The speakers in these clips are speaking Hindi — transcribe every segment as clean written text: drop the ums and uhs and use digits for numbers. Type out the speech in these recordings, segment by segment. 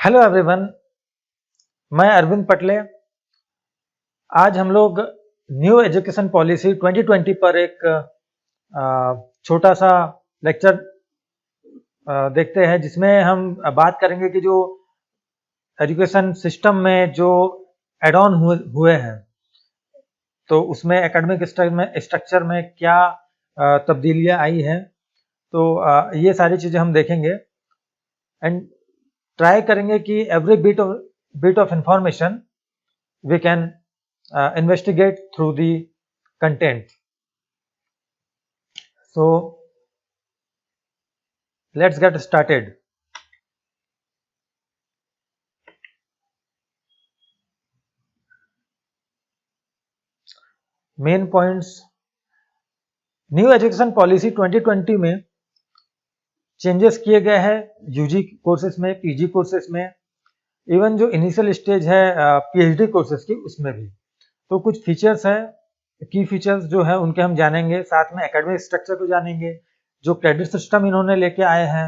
हेलो एवरीवन, मैं अरविंद पटले। आज हम लोग न्यू एजुकेशन पॉलिसी 2020 पर एक छोटा सा लेक्चर देखते हैं, जिसमें हम बात करेंगे कि जो एजुकेशन सिस्टम में जो एड ऑन हुए हैं, तो उसमें एकेडमिक स्ट्रक्चर में क्या तब्दीलियां आई हैं। तो ये सारी चीज़ें हम देखेंगे एंड ट्राई करेंगे कि every bit of information we can investigate through the content. So let's get started. Main points. New education policy 2020 में चेंजेस किए गए हैं यूजी कोर्सेज में, पीजी कोर्सेज में, इवन जो इनिशियल स्टेज है पीएचडी कोर्सेज की, उसमें भी। तो कुछ फीचर्स है, की फीचर्स जो है उनके हम जानेंगे, साथ में एकेडमिक स्ट्रक्चर को जानेंगे, जो क्रेडिट सिस्टम इन्होंने लेके आए हैं,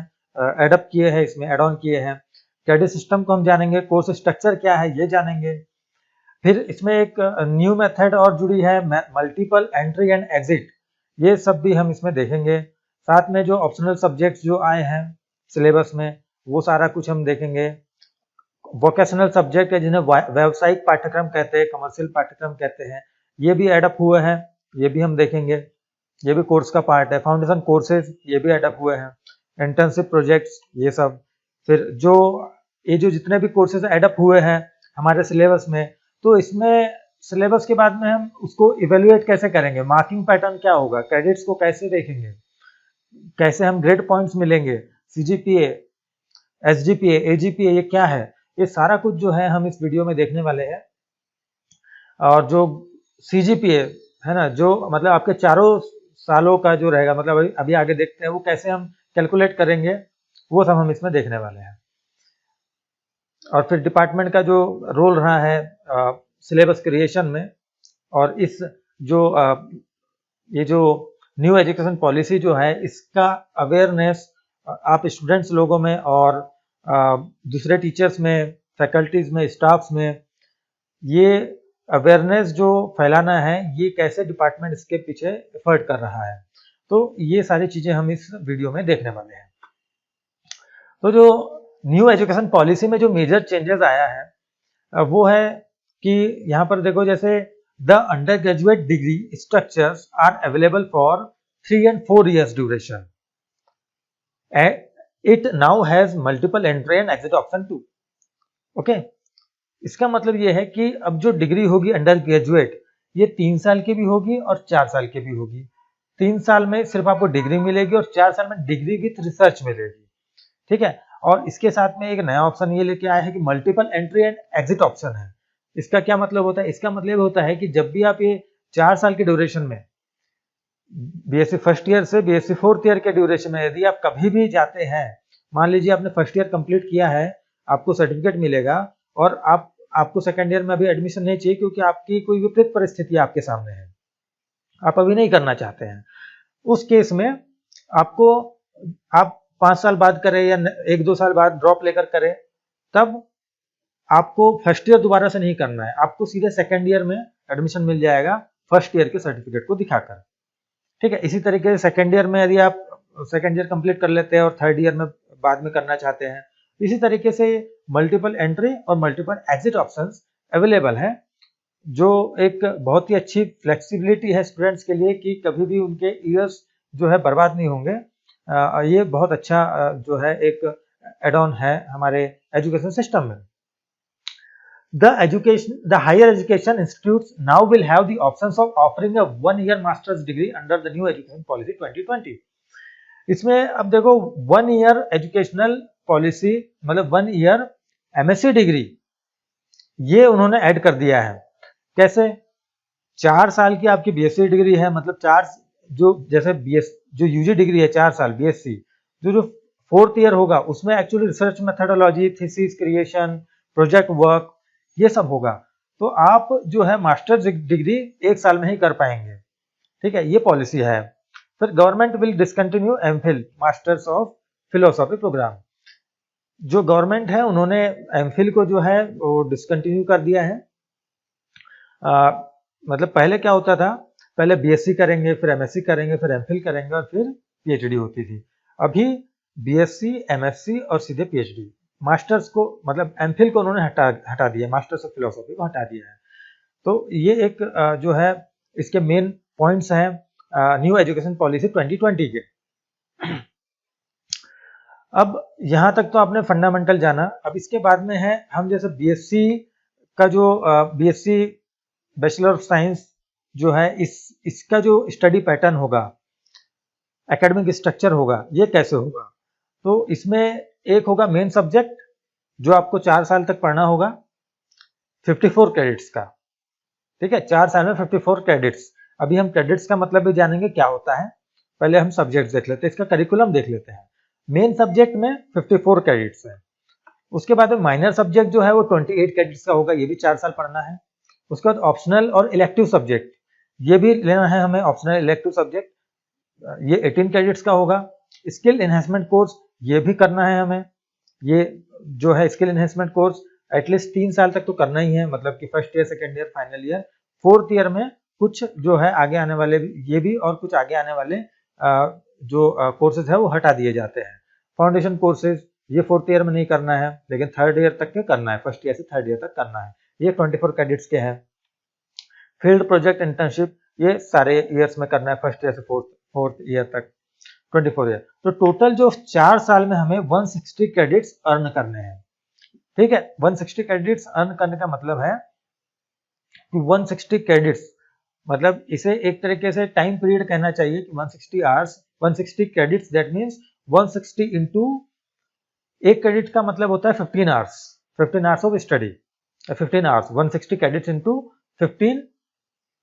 एडप्ट किए हैं, इसमें एड ऑन किए हैं। क्रेडिट सिस्टम को हम जानेंगे, कोर्स स्ट्रक्चर क्या है ये जानेंगे। फिर इसमें एक न्यू मेथड और जुड़ी है, मल्टीपल एंट्री एंड एग्जिट, ये सब भी हम इसमें देखेंगे। साथ में जो ऑप्शनल सब्जेक्ट्स जो आए हैं सिलेबस में, वो सारा कुछ हम देखेंगे। वोकेशनल सब्जेक्ट है जिन्हें व्यावसायिक पाठ्यक्रम कहते हैं, कमर्शियल पाठ्यक्रम कहते हैं, ये भी एडअप हुए हैं, ये भी हम देखेंगे, ये भी कोर्स का पार्ट है। फाउंडेशन कोर्सेज ये भी एडअप हुए हैं, इंटर्नशिप प्रोजेक्ट्स ये सब। फिर जो जितने भी कोर्सेज एडअप हुए हैं हमारे सिलेबस में, तो इसमें सिलेबस के बाद में हम उसको इवेल्युएट कैसे करेंगे, मार्किंग पैटर्न क्या होगा, क्रेडिट्स को कैसे देखेंगे, कैसे हम ग्रेड पॉइंट्स मिलेंगे, सीजीपीए, एसजीपीए, एजीपीए ये क्या है, ये सारा कुछ जो है हम इस वीडियो में देखने वाले हैं। और जो सीजीपीए है ना, जो मतलब आपके चारों सालों का जो रहेगा, मतलब अभी आगे देखते हैं वो कैसे हम कैलकुलेट करेंगे, वो सब हम इसमें देखने वाले हैं। और फिर डिपार्टमेंट का जो रोल रहा है सिलेबस क्रिएशन में, और इस जो ये जो न्यू एजुकेशन पॉलिसी जो है, इसका अवेयरनेस आप स्टूडेंट्स लोगों में और दूसरे टीचर्स में, फैकल्टीज में, स्टाफ्स में, ये अवेयरनेस जो फैलाना है, ये कैसे डिपार्टमेंट इसके पीछे एफर्ट कर रहा है। तो ये सारी चीजें हम इस वीडियो में देखने वाले हैं। तो जो न्यू एजुकेशन पॉलिसी में जो मेजर चेंजेस आया है वो है कि यहाँ पर देखो, जैसे the undergraduate degree structures are available for 3 and 4 years duration. It now has multiple entry and exit option too. Okay, इसका मतलब ये है कि अब जो डिग्री होगी अंडर ग्रेजुएट, ये 3 साल की भी होगी और 4 साल की भी होगी। 3 साल में सिर्फ आपको डिग्री मिलेगी और 4 साल में डिग्री विथ रिसर्च मिलेगी। ठीक है, और इसके साथ में एक नया ऑप्शन ये लेके आया है कि multiple entry and exit option है। इसका क्या मतलब होता है? इसका मतलब होता है कि जब भी आप ये 4 साल के ड्यूरेशन में, बीएससी फर्स्ट ईयर से बीएससी फोर्थ ईयर के ड्यूरेशन में यदि आप कभी भी जाते हैं, मान लीजिए आपने फर्स्ट ईयर कंप्लीट किया है, आपको सर्टिफिकेट मिलेगा और आपको सेकंड ईयर में अभी एडमिशन नहीं चाहिए क्योंकि आपकी कोई विपरीत परिस्थिति आपके सामने है, आप अभी नहीं करना चाहते हैं। उस केस में आपको, आप 5 साल बाद करें या 1-2 साल बाद ड्रॉप लेकर करें, तब आपको फर्स्ट ईयर दोबारा से नहीं करना है, आपको सीधे सेकंड ईयर में एडमिशन मिल जाएगा फर्स्ट ईयर के सर्टिफिकेट को दिखाकर। ठीक है, इसी तरीके से सेकंड ईयर में यदि आप सेकंड ईयर कंप्लीट कर लेते हैं और थर्ड ईयर में बाद में करना चाहते हैं, इसी तरीके से मल्टीपल एंट्री और मल्टीपल एग्जिट ऑप्शंस अवेलेबल है, जो एक बहुत ही अच्छी फ्लेक्सिबिलिटी है स्टूडेंट्स के लिए कि कभी भी उनके ईयर्स जो है बर्बाद नहीं होंगे। ये बहुत अच्छा जो है एक एड ऑन है हमारे एजुकेशन सिस्टम में। The higher education institutes now will have the options of offering a 1-year master's degree under the new education policy 2020. इसमें अब देखो 1 year एजुकेशनल पॉलिसी मतलब 1 year एमएससी डिग्री, ये उन्होंने ऐड कर दिया है। कैसे? 4 साल की आपकी बीएससी डिग्री है, मतलब 4 जो जैसे जो यूजी डिग्री है 4 साल बीएससी, जो फोर्थ ईयर होगा उसमें actually research methodology, thesis creation, project work, ये सब होगा। तो आप जो है मास्टर्स डिग्री 1 साल में ही कर पाएंगे। ठीक है, ये पॉलिसी है। फिर government will discontinue MPhil masters of philosophy programme. जो गवर्नमेंट है उन्होंने एमफिल को जो है वो डिसकंटिन्यू कर दिया है। मतलब पहले क्या होता था, पहले बीएससी करेंगे, फिर एमएससी करेंगे, फिर एमफिल करेंगे और फिर पीएचडी होती थी। अभी बीएससी, एमएससी और सीधे पीएचडी। मास्टर्स को मतलब एमफिल को उन्होंने हटा दिया, मास्टर्स ऑफ फिलोसॉफी को हटा दिया है। तो ये एक जो है इसके मेन पॉइंट्स हैं न्यू एजुकेशन पॉलिसी 2020 के। अब यहाँ तक तो आपने फंडामेंटल जाना। अब इसके बाद में है हम जैसे बीएससी का जो बीएससी बैचलर ऑफ साइंस जो है इसका जो स्टडी पैटर्न होगा, एकेडमिक स्ट्रक्चर होगा, ये कैसे होगा। तो इसमें एक होगा मेन सब्जेक्ट जो आपको 4 साल तक पढ़ना होगा, 54 क्रेडिट्स का। ठीक है, 4 साल में 54 क्रेडिट्स। अभी हम क्रेडिट्स का मतलब भी जानेंगे क्या होता है, पहले हम सब्जेक्ट देख लेते हैं, इसका करिकुलम देख लेते हैं। मेन सब्जेक्ट में 54 क्रेडिट्स है। उसके बाद में माइनर सब्जेक्ट जो है वो 28 क्रेडिट्स का होगा, ये भी 4 साल पढ़ना है। उसके बाद ऑप्शनल और इलेक्टिव सब्जेक्ट, ये भी लेना है हमें, ऑप्शनल इलेक्टिव सब्जेक्ट, ये 18 क्रेडिट्स का होगा। स्किल एनहेंसमेंट कोर्स ये भी करना है हमें, ये जो है स्किल एनहेंसमेंट कोर्स एटलीस्ट 3 साल तक तो करना ही है, मतलब कि first year, second year, final year, fourth year में कुछ जो है आगे आने वाले ये भी और कुछ आगे आने वाले जो कोर्सेज है वो हटा दिए जाते हैं। फाउंडेशन कोर्सेज ये फोर्थ ईयर में नहीं करना है, लेकिन थर्ड ईयर तक के करना है, फर्स्ट ईयर से थर्ड ईयर तक करना है, ये 24 क्रेडिट्स के हैं। फील्ड प्रोजेक्ट इंटर्नशिप ये सारे ईयर्स में करना है, फर्स्ट ईयर से फोर्थ ईयर तक 24 ईयर। तो टोटल जो 4 साल में हमें 160 क्रेडिट्स अर्न करने हैं। ठीक है, 160 क्रेडिट्स अर्न करने का मतलब है कि 160 क्रेडिट्स मतलब इसे एक तरीके से टाइम पीरियड कहना चाहिए कि 160 hours, 160 credits, that means 160 into एक क्रेडिट का मतलब होता है 15 hours, 15 hours of study, 15 hours, 160 credits into 15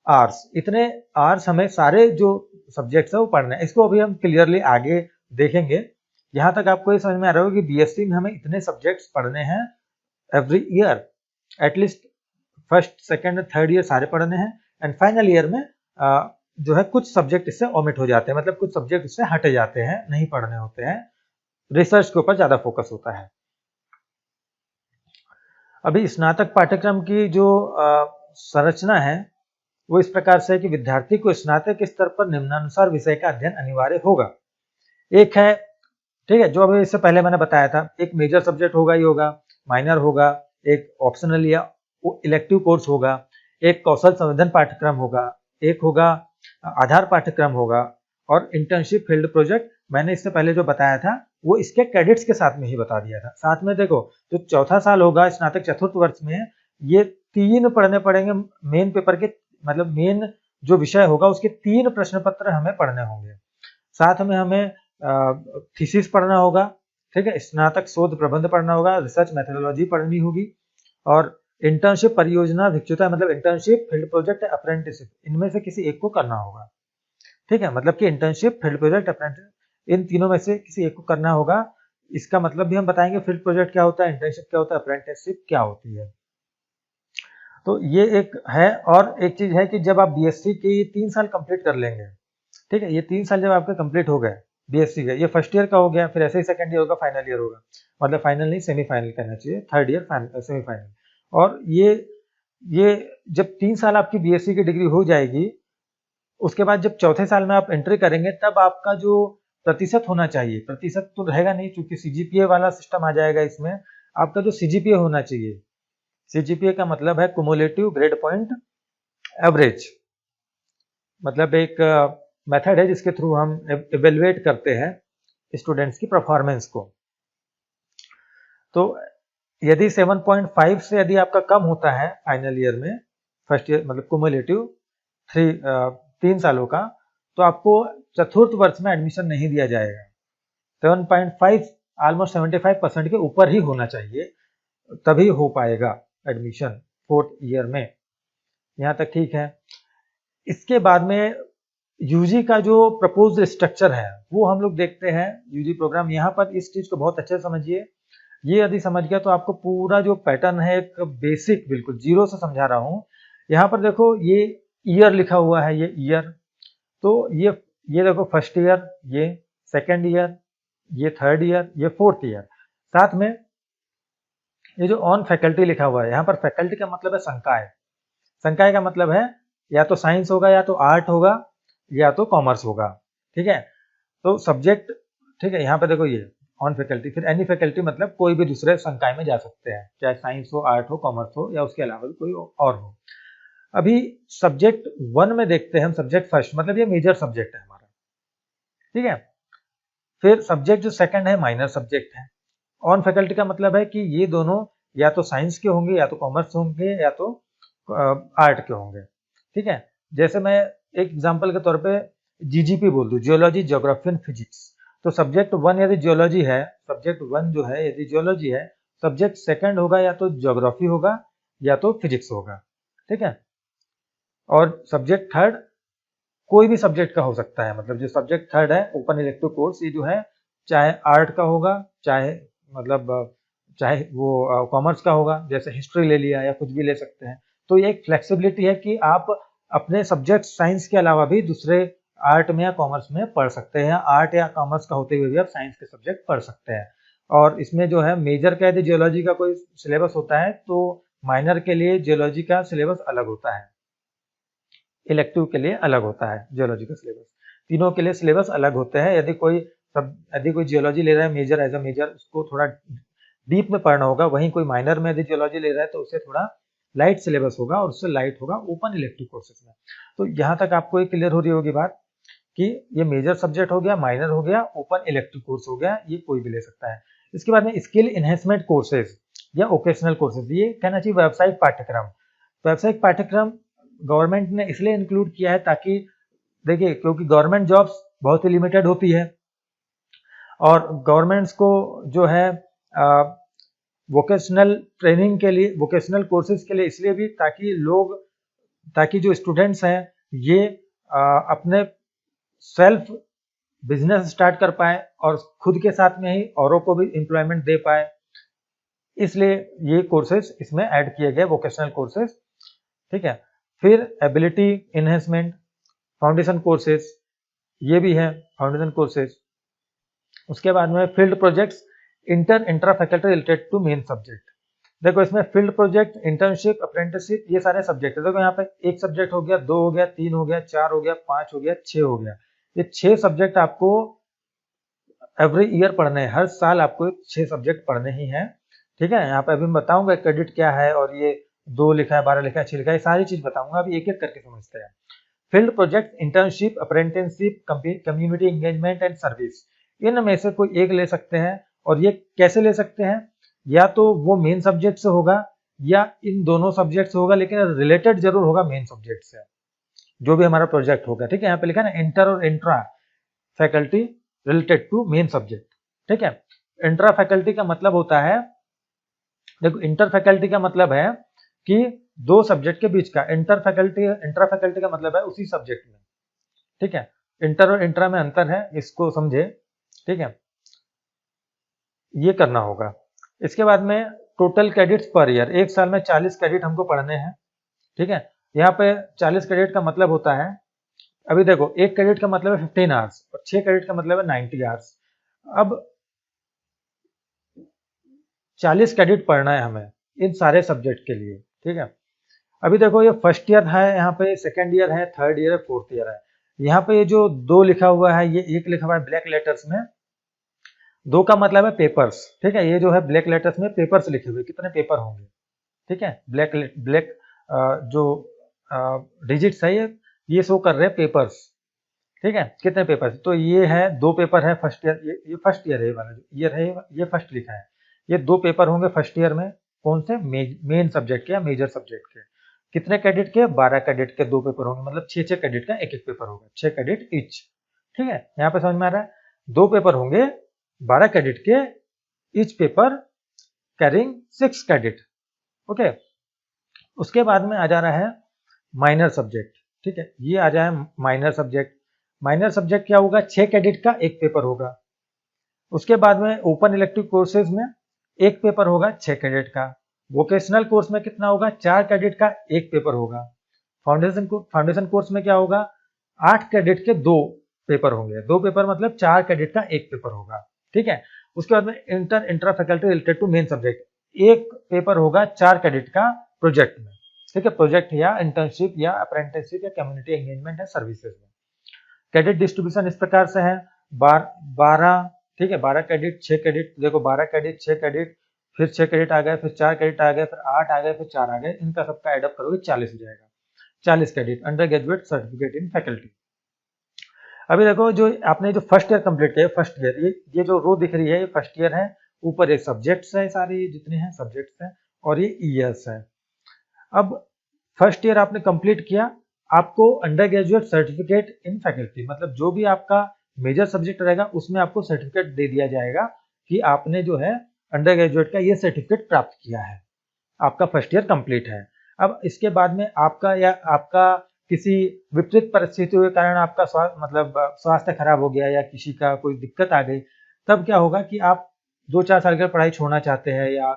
hours, इतने आवर्स हमें सारे जो सब्जेक्ट्स है वो पढ़ने हैं। इसको अभी हम क्लियरली आगे देखेंगे। यहाँ तक आपको ये समझ में आ रहा होगा कि बीएससी में हमें इतने सब्जेक्ट्स पढ़ने हैं every year, at least first, second, third year सारे पढ़ने हैं, एंड फाइनल ईयर में जो है कुछ सब्जेक्ट इससे ओमिट हो जाते हैं, मतलब कुछ सब्जेक्ट इससे हटे जाते हैं, नहीं पढ़ने होते हैं, रिसर्च के ऊपर ज्यादा फोकस होता है। अभी स्नातक पाठ्यक्रम की जो संरचना है वो इस प्रकार से है कि विद्यार्थी को स्नातक स्तर पर निम्नानुसार विषय का अध्ययन अनिवार्य होगा। एक है, ठीक है, जो अभी इससे पहले मैंने बताया था, एक मेजर सब्जेक्ट होगा, ये होगा, माइनर होगा, एक ऑप्शनल या इलेक्टिव कोर्स होगा, एक कौशल संवर्धन पाठ्यक्रम होगा, एक होगा आधार पाठ्यक्रम होगा, और इंटर्नशिप, फील्ड प्रोजेक्ट मैंने इससे पहले जो बताया था वो इसके क्रेडिट्स के साथ में ही बता दिया था। साथ में देखो जो चौथा साल होगा स्नातक चतुर्थ वर्ष में, ये 3 पढ़ने पड़ेंगे मेन पेपर के, मतलब मेन जो विषय होगा उसके 3 प्रश्न पत्र हमें पढ़ने होंगे। साथ में हमें थीसिस पढ़ना होगा, ठीक है, स्नातक शोध प्रबंध पढ़ना होगा, रिसर्च मेथोडोलॉजी पढ़नी होगी, और इंटर्नशिप, परियोजना, भिक्षुता मतलब इंटर्नशिप, फील्ड प्रोजेक्ट, अप्रेंटिसशिप, इनमें से किसी एक को करना होगा। ठीक है, मतलब कि इंटर्नशिप, फील्ड प्रोजेक्ट, अप्रेंटिस, इन तीनों में से किसी एक को करना होगा। इसका मतलब भी हम बताएंगे, फील्ड प्रोजेक्ट क्या होता है, इंटर्नशिप क्या होता है, अप्रेंटिसशिप क्या होती है। तो ये एक है। और एक चीज है कि जब आप बीएससी के 3 साल कंप्लीट कर लेंगे, ठीक है, ये 3 साल जब आपके कंप्लीट हो गए बीएससी का, ये फर्स्ट ईयर का हो गया, फिर ऐसे ही सेकंड ईयर होगा, फाइनल ईयर होगा, मतलब फाइनल नहीं सेमीफाइनल कहना चाहिए, थर्ड ईयर सेमीफाइनल। और ये जब 3 साल आपकी बीएससी की डिग्री हो जाएगी, उसके बाद जब चौथे साल में आप एंट्री करेंगे, तब आपका जो प्रतिशत होना चाहिए, प्रतिशत तो रहेगा नहीं क्योंकि सीजीपीए वाला सिस्टम आ जाएगा इसमें, आपका जो सीजीपीए होना चाहिए, सीजीपीए का मतलब है कुमुलेटिव ग्रेड पॉइंट एवरेज, मतलब एक मेथड है जिसके थ्रू हम इवेलुएट करते हैं स्टूडेंट्स की परफॉर्मेंस को। तो यदि 7.5 से यदि आपका कम होता है फाइनल ईयर में, फर्स्ट ईयर मतलब कुमुलेटिव 3 सालों का, तो आपको चतुर्थ वर्ष में एडमिशन नहीं दिया जाएगा। 7.5 ऑलमोस्ट 75% के ऊपर ही होना चाहिए, तभी हो पाएगा एडमिशन फोर्थ ईयर में। यहाँ तक ठीक है। इसके बाद में यूजी का जो प्रपोज्ड स्ट्रक्चर है वो हम लोग देखते हैं, यूजी प्रोग्राम। यहाँ पर इस चीज को बहुत अच्छे से समझिए, ये यदि समझ गया तो आपको पूरा जो पैटर्न है एक बेसिक बिल्कुल जीरो से समझा रहा हूँ। यहाँ पर देखो ये ईयर लिखा हुआ है, ये ईयर, तो ये देखो फर्स्ट ईयर, ये सेकेंड ईयर, ये थर्ड ईयर, ये फोर्थ ईयर, साथ में ये जो ऑन फैकल्टी लिखा हुआ है, यहाँ पर फैकल्टी का मतलब है संकाय। संकाय का मतलब है या तो साइंस होगा, या तो आर्ट होगा, या तो कॉमर्स होगा। ठीक है, तो सब्जेक्ट, ठीक है, यहाँ पे देखो ये ऑन फैकल्टी, फिर एनी फैकल्टी मतलब कोई भी दूसरे संकाय में जा सकते हैं, चाहे साइंस हो, आर्ट हो, कॉमर्स हो, या उसके अलावा भी कोई और हो। अभी सब्जेक्ट 1 में देखते हैं हम, सब्जेक्ट फर्स्ट मतलब ये मेजर सब्जेक्ट है हमारा। ठीक है, फिर सब्जेक्ट जो सेकंड है माइनर सब्जेक्ट है। ऑन फैकल्टी का मतलब है कि ये दोनों या तो साइंस के होंगे, या तो कॉमर्स होंगे, या तो आर्ट के होंगे। ठीक है, जैसे मैं एक एग्जांपल के तौर पे जीजीपी बोल दूं, जियोलॉजी, ज्योग्राफी एंड फिजिक्स, तो सब्जेक्ट 1 यदि जियोलॉजी है, सब्जेक्ट 1 जो है यदि जियोलॉजी है, सब्जेक्ट सेकंड होगा या तो ज्योग्राफी होगा या तो फिजिक्स होगा। ठीक है, और सब्जेक्ट थर्ड कोई भी सब्जेक्ट का हो सकता है, मतलब जो सब्जेक्ट थर्ड है ओपन इलेक्टिव कोर्स, ये जो है चाहे आर्ट का होगा, चाहे मतलब चाहे वो कॉमर्स का होगा, जैसे हिस्ट्री ले लिया या कुछ भी ले सकते हैं। तो ये एक फ्लेक्सिबिलिटी है कि आप अपने सब्जेक्ट साइंस के अलावा भी दूसरे आर्ट में या कॉमर्स में पढ़ सकते हैं, आर्ट या कॉमर्स का होते हुए भी आप साइंस के सब्जेक्ट पढ़ सकते हैं। और इसमें जो है मेजर का यदि जियोलॉजी का कोई सिलेबस होता है, तो माइनर के लिए जियोलॉजी का सिलेबस अलग होता है, इलेक्टिव के लिए अलग होता है जियोलॉजी का सिलेबस। तीनों के लिए सिलेबस अलग होते हैं। यदि कोई जियोलॉजी ले रहा है मेजर, एज अ मेजर, उसको थोड़ा डीप में पढ़ना होगा। वहीं कोई माइनर में यदि जियोलॉजी ले रहा है तो उसे थोड़ा लाइट सिलेबस होगा, और उससे लाइट होगा ओपन इलेक्टिव कोर्सेज में। तो यहाँ तक आपको ये क्लियर हो रही होगी बात कि ये मेजर सब्जेक्ट हो गया, माइनर हो गया, ओपन इलेक्टिव कोर्स हो गया, ये कोई भी ले सकता है। इसके बाद में स्किल इनहेंसमेंट कोर्सेज या वोकेशनल कोर्सेज, ये कहना चाहिए व्यावसायिक पाठ्यक्रम। व्यावसायिक पाठ्यक्रम गवर्नमेंट ने इसलिए इंक्लूड किया है ताकि देखिए, क्योंकि गवर्नमेंट जॉब्स बहुत ही लिमिटेड होती है, और गवर्नमेंट्स को जो है वोकेशनल ट्रेनिंग के लिए, वोकेशनल कोर्सेज के लिए इसलिए भी ताकि जो स्टूडेंट्स हैं ये अपने सेल्फ बिजनेस स्टार्ट कर पाए और खुद के साथ में ही औरों को भी एम्प्लॉयमेंट दे पाए, इसलिए ये कोर्सेज इसमें ऐड किए गए, वोकेशनल कोर्सेज। ठीक है, फिर एबिलिटी इनहेंसमेंट फाउंडेशन कोर्सेज, ये भी है फाउंडेशन कोर्सेज। उसके बाद में field projects intra faculty related to main subject. देखो इसमें फील्ड प्रोजेक्ट, इंटर्नशिप, अप्रेंटिसशिप, ये सारे सब्जेक्ट है। देखो यहाँ पे एक सब्जेक्ट हो गया, 2 हो गया, 3 हो गया, 4 हो गया, 5 हो गया, 6 हो गया। ये 6 सब्जेक्ट आपको एवरी ईयर पढ़ने हैं, हर साल आपको 6 सब्जेक्ट पढ़ने ही हैं। ठीक है, यहाँ पे अभी मैं बताऊंगा क्रेडिट क्या है, और ये 2 लिखा है, 12 लिखा है, 6 लिखा है, ये सारी चीज बताऊंगा। अभी एक एक करके समझते हैं। Field project, internship, apprenticeship, community engagement and service, इनमें से कोई एक ले सकते हैं। और ये कैसे ले सकते हैं, या तो वो मेन सब्जेक्ट से होगा या इन दोनों सब्जेक्ट से होगा, लेकिन रिलेटेड जरूर होगा मेन सब्जेक्ट से, जो भी हमारा प्रोजेक्ट होगा। ठीक है, यहाँ पे लिखा है ना इंटर और intra faculty related to main subject. ठीक है, इंट्रा फैकल्टी का मतलब होता है, देखो इंटर फैकल्टी का मतलब है कि 2 सब्जेक्ट के बीच का, इंट्रा फैकल्टी का मतलब है उसी सब्जेक्ट में। ठीक है, इंटर और इंट्रा में अंतर है, इसको समझे। ठीक है, ये करना होगा। इसके बाद में टोटल क्रेडिट्स पर ईयर, एक साल में 40 क्रेडिट हमको पढ़ने हैं। ठीक है, यहाँ पे 40 क्रेडिट का मतलब होता है, अभी देखो एक क्रेडिट का मतलब है 15 आवर्स, और 6 क्रेडिट का मतलब है 90 आवर्स। अब 40 क्रेडिट पढ़ना है हमें इन सारे सब्जेक्ट के लिए। ठीक है, अभी देखो ये फर्स्ट ईयर है, यहाँ पे सेकेंड ईयर है, थर्ड ईयर है, फोर्थ ईयर है। यहाँ पे ये जो 2 लिखा हुआ है, ये 1 लिखा हुआ है ब्लैक लेटर्स में, 2 का मतलब है पेपर्स। ठीक है, ये जो है ब्लैक लेटर्स में पेपर्स लिखे हुए, कितने पेपर होंगे। ठीक है, ब्लैक जो डिजिट्स है ये शो कर रहे हैं पेपर्स। ठीक है, कितने पेपर, तो ये है 2 पेपर है फर्स्ट ईयर, ये फर्स्ट ईयर है, ये वाला जो ईयर है ये फर्स्ट लिखा है। ये 2 पेपर होंगे फर्स्ट ईयर में, कौन से, मेन सब्जेक्ट के या मेजर सब्जेक्ट के। कितने क्रेडिट के, 12 क्रेडिट के 2 पेपर होंगे, मतलब 6 क्रेडिट का एक एक पेपर होगा, 6 क्रेडिट ईच। ठीक है, यहाँ पे समझ में आ रहा है, 2 पेपर होंगे 12 क्रेडिट के, each paper carrying 6 credit. Okay, उसके बाद में आ जा रहा है माइनर सब्जेक्ट। ठीक है, ये आ जाए माइनर सब्जेक्ट। माइनर सब्जेक्ट क्या होगा, 6 क्रेडिट का एक पेपर होगा। उसके बाद में ओपन इलेक्टिव कोर्सेज में एक पेपर होगा 6 क्रेडिट का। वोकेशनल कोर्स में कितना होगा, 4 क्रेडिट का एक पेपर होगा। फाउंडेशन कोर्स में क्या होगा, 8 क्रेडिट के 2 पेपर होंगे। 2 पेपर मतलब 4 क्रेडिट का एक पेपर होगा। ठीक है, उसके बाद में intra faculty related to main subject, एक पेपर होगा 4 क्रेडिट का प्रोजेक्ट में, ठीक है, प्रोजेक्ट या इंटर्नशिप या अप्रेंटिसशिप या कम्युनिटी एंगेजमेंट है सर्विसेज में। क्रेडिट डिस्ट्रीब्यूशन इस प्रकार से है 12, ठीक है, 12 क्रेडिट, 6 क्रेडिट, देखो 12 क्रेडिट, 6 क्रेडिट, फिर 6 क्रेडिट आ गए, फिर 4 क्रेडिट आ गए, फिर 8 आ गए, फिर 4 आ गए, इनका सबका एडअप करोगे 40 हो जाएगा, 40 credit under graduate certificate in faculty. अभी देखो जो आपने जो फर्स्ट ईयर कंप्लीट किया, फर्स्ट ईयर, ये जो रो दिख रही है ये फर्स्ट ईयर है, ऊपर ये सब्जेक्ट्स है, सारे जितने हैं सब्जेक्ट्स हैं, और ये ईयर्स है। अब फर्स्ट ईयर आपने कंप्लीट किया, आपको under graduate certificate in faculty, मतलब जो भी आपका मेजर सब्जेक्ट रहेगा उसमें आपको सर्टिफिकेट दे दिया जाएगा कि आपने जो है अंडर ग्रेजुएट का ये सर्टिफिकेट प्राप्त किया है, आपका फर्स्ट ईयर कंप्लीट है। अब इसके बाद में आपका किसी विपरीत परिस्थितियों के कारण आपका स्वास्थ्य खराब हो गया या किसी का कोई दिक्कत आ गई, तब क्या होगा कि आप 2-4 साल की पढ़ाई छोड़ना चाहते हैं या